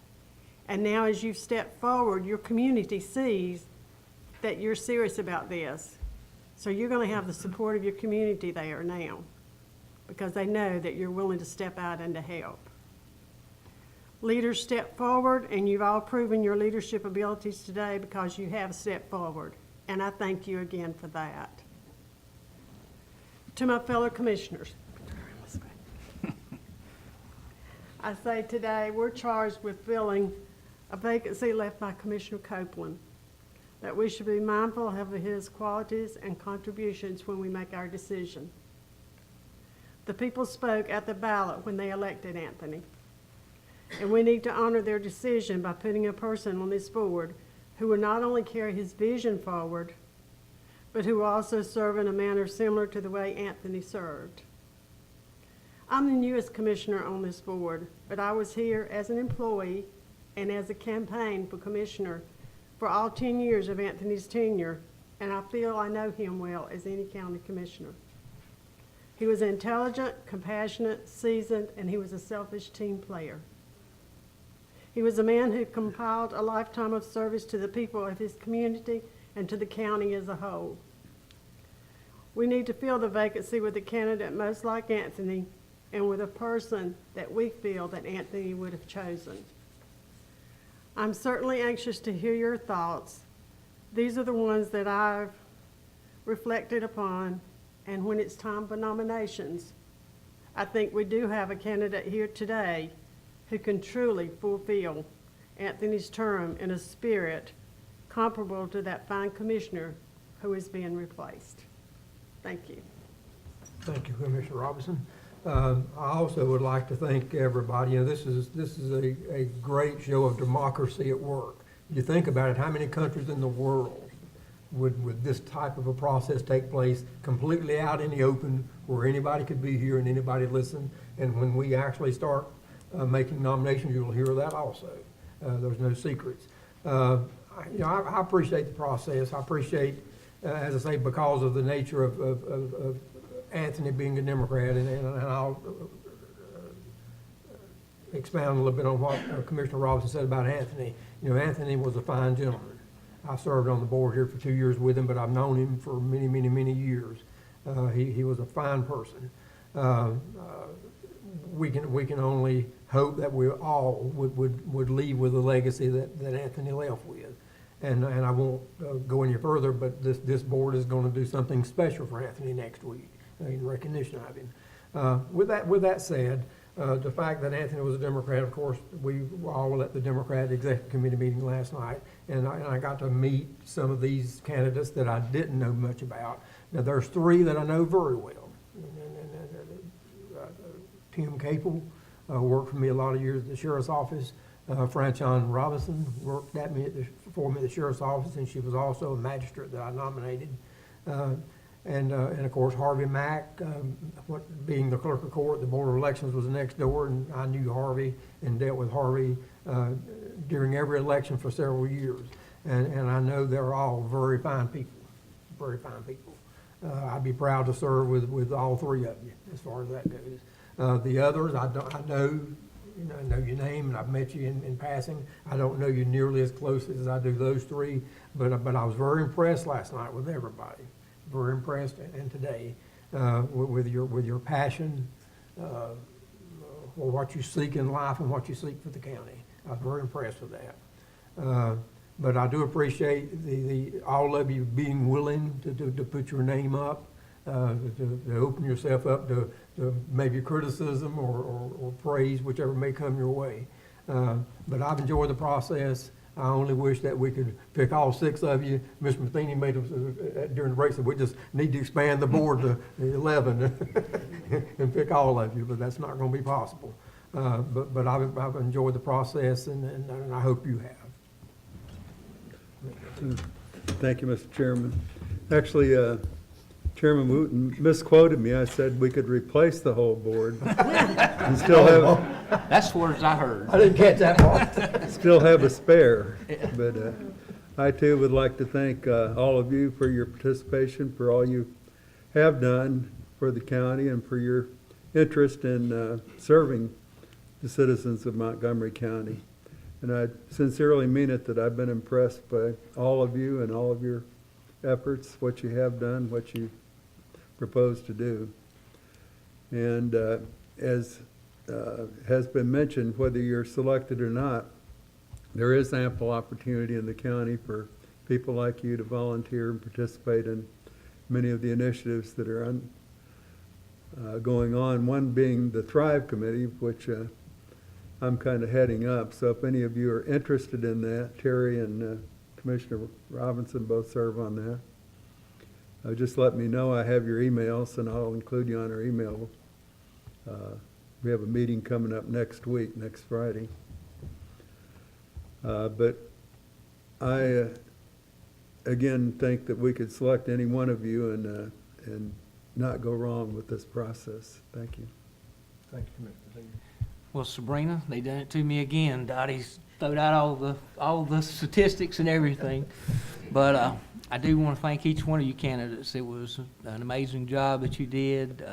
And now as you've stepped forward, your community sees that you're serious about this. So you're going to have the support of your community there now, because they know that you're willing to step out and to help. Leaders step forward, and you've all proven your leadership abilities today because you have stepped forward. And I thank you again for that. To my fellow commissioners, I say today we're charged with filling a vacancy left by Commissioner Copeland, that we should be mindful of his qualities and contributions when we make our decision. The people spoke at the ballot when they elected Anthony, and we need to honor their decision by putting a person on this board who will not only carry his vision forward, but who will also serve in a manner similar to the way Anthony served. I'm the newest commissioner on this board, but I was here as an employee and as a campaign for commissioner for all 10 years of Anthony's tenure, and I feel I know him well as any county commissioner. He was intelligent, compassionate, seasoned, and he was a selfish team player. He was a man who compiled a lifetime of service to the people of his community and to the county as a whole. We need to fill the vacancy with a candidate most like Anthony and with a person that we feel that Anthony would have chosen. I'm certainly anxious to hear your thoughts. These are the ones that I've reflected upon, and when it's time for nominations, I think we do have a candidate here today who can truly fulfill Anthony's term in a spirit comparable to that fine commissioner who is being replaced. Thank you. Thank you, Commissioner Robinson. I also would like to thank everybody. You know, this is a great show of democracy at work. You think about it, how many countries in the world would this type of a process take place completely out in the open where anybody could be here and anybody listen? And when we actually start making nominations, you'll hear that also. There's no secrets. I appreciate the process. I appreciate, as I say, because of the nature of Anthony being a Democrat, and I'll expound a little bit on what Commissioner Robinson said about Anthony. You know, Anthony was a fine gentleman. I served on the board here for 2 years with him, but I've known him for many, many, many years. He was a fine person. We can only hope that we all would leave with the legacy that Anthony left with. And I won't go any further, but this board is going to do something special for Anthony next week in recognition of him. With that said, the fact that Anthony was a Democrat, of course, we were all at the Democrat Executive Committee meeting last night, and I got to meet some of these candidates that I didn't know much about. Now, there's 3 that I know very well. Tim Capel worked for me a lot of years at the Sheriff's Office. Franchon Robinson worked for me at the Sheriff's Office, and she was also a magistrate that I nominated. And of course, Harvey Mack, being the clerk of court, the Board of Elections was next door, and I knew Harvey and dealt with Harvey during every election for several years. And I know they're all very fine people, very fine people. I'd be proud to serve with all 3 of you as far as that goes. The others, I know your name, and I've met you in passing. I don't know you nearly as closely as I do those 3, but I was very impressed last night with everybody. Very impressed, and today with your passion for what you seek in life and what you seek for the county. I was very impressed with that. But I do appreciate the all of you being willing to put your name up, to open yourself up to maybe criticism or praise, whichever may come your way. But I've enjoyed the process. I only wish that we could pick all 6 of you. Mr. Matheny made us, during the break, said we just need to expand the board to 11 and pick all of you, but that's not gonna be possible. But I've enjoyed the process, and I hope you have. Thank you, Mr. Chairman. Actually, Chairman Wooten misquoted me. I said we could replace the whole board and still have, That's words I heard. I didn't catch that part. still have a spare. But I too would like to thank all of you for your participation, for all you have done for the county, and for your interest in serving the citizens of Montgomery County. And I sincerely mean it that I've been impressed by all of you and all of your efforts, what you have done, what you propose to do. And as has been mentioned, whether you're selected or not, there is ample opportunity in the county for people like you to volunteer and participate in many of the initiatives that are going on, one being the Thrive Committee, which I'm kind of heading up. So if any of you are interested in that, Terry and Commissioner Robinson both serve on that. Just let me know. I have your emails, and I'll include you on our email. We have a meeting coming up next week, next Friday. But I, again, think that we could select any one of you and not go wrong with this process. Thank you. Thank you, Commissioner Matheny. Well, Sabrina, they done it to me again. Dottie's throwed out all the statistics and everything. But I do want to thank each one of you candidates. It was an amazing job that you did.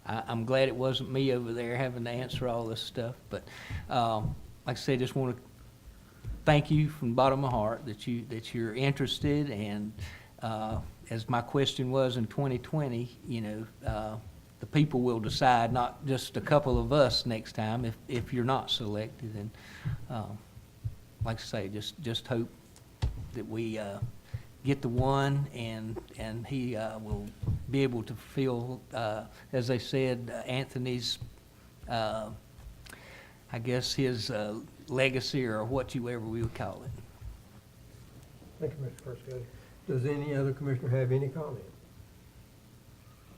I'm glad it wasn't me over there having to answer all this stuff. But like I said, just want to thank you from the bottom of my heart that you're interested. And as my question was in 2020, you know, the people will decide, not just a couple of us next time if you're not selected. And like I say, just hope that we get the one and he will be able to fulfill, as they said, Anthony's, I guess his legacy, or whatever we would call it. Thank you, Mr. Frisco. Does any other commissioner have any comment?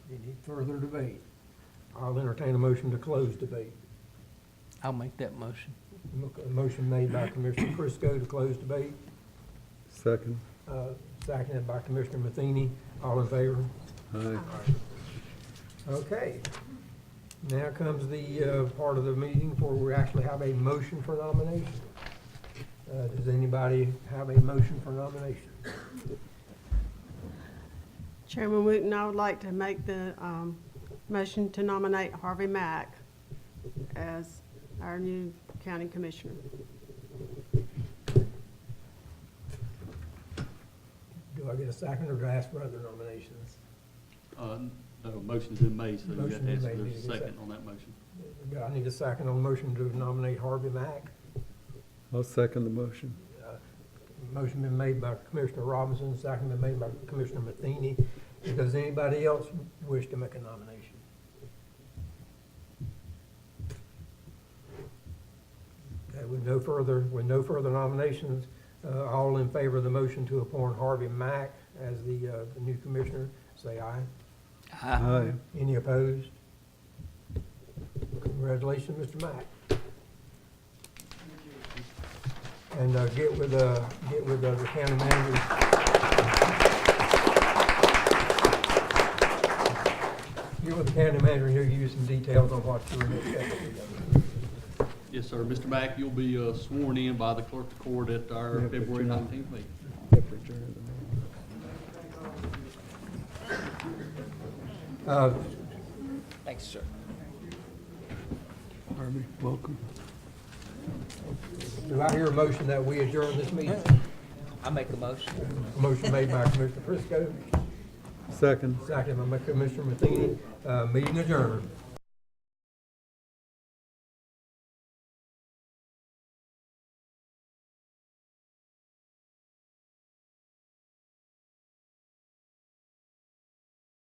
Any further debate? I'll entertain a motion to close debate. I'll make that motion. A motion made by Commissioner Frisco to close debate, Second. seconded by Commissioner Matheny. All in favor? Aye. Okay. Now comes the part of the meeting where we actually have a motion for nomination. Does anybody have a motion for nomination? Chairman Wooten, I would like to make the motion to nominate Harvey Mack as our new county commissioner. Do I get a second, or do I ask for other nominations? No, motion's been made, so you got Motion to ask been for made. a second on that motion. I need a second on the motion to nominate Harvey Mack. I'll second the motion. Motion been made by Commissioner Robinson, second been made by Commissioner Matheny. Does anybody else wish to make a nomination? Okay, with no further nominations, all in favor of the motion to appoint Harvey Mack as the new commissioner, say aye. Aye. Any opposed? Congratulations, Mr. Mack. And get with the county manager. Get with the county manager, and he'll give you some details on what your next step will be. Yes, sir. Mr. Mack, you'll be sworn in by the clerk of court at our Yeah, February but 19th meeting. Thanks, sir. Harvey, welcome. Do I hear a motion that we adjourn this meeting? I make a motion. Motion made by Commissioner Frisco, Second. second by Commissioner Matheny. Meeting adjourned.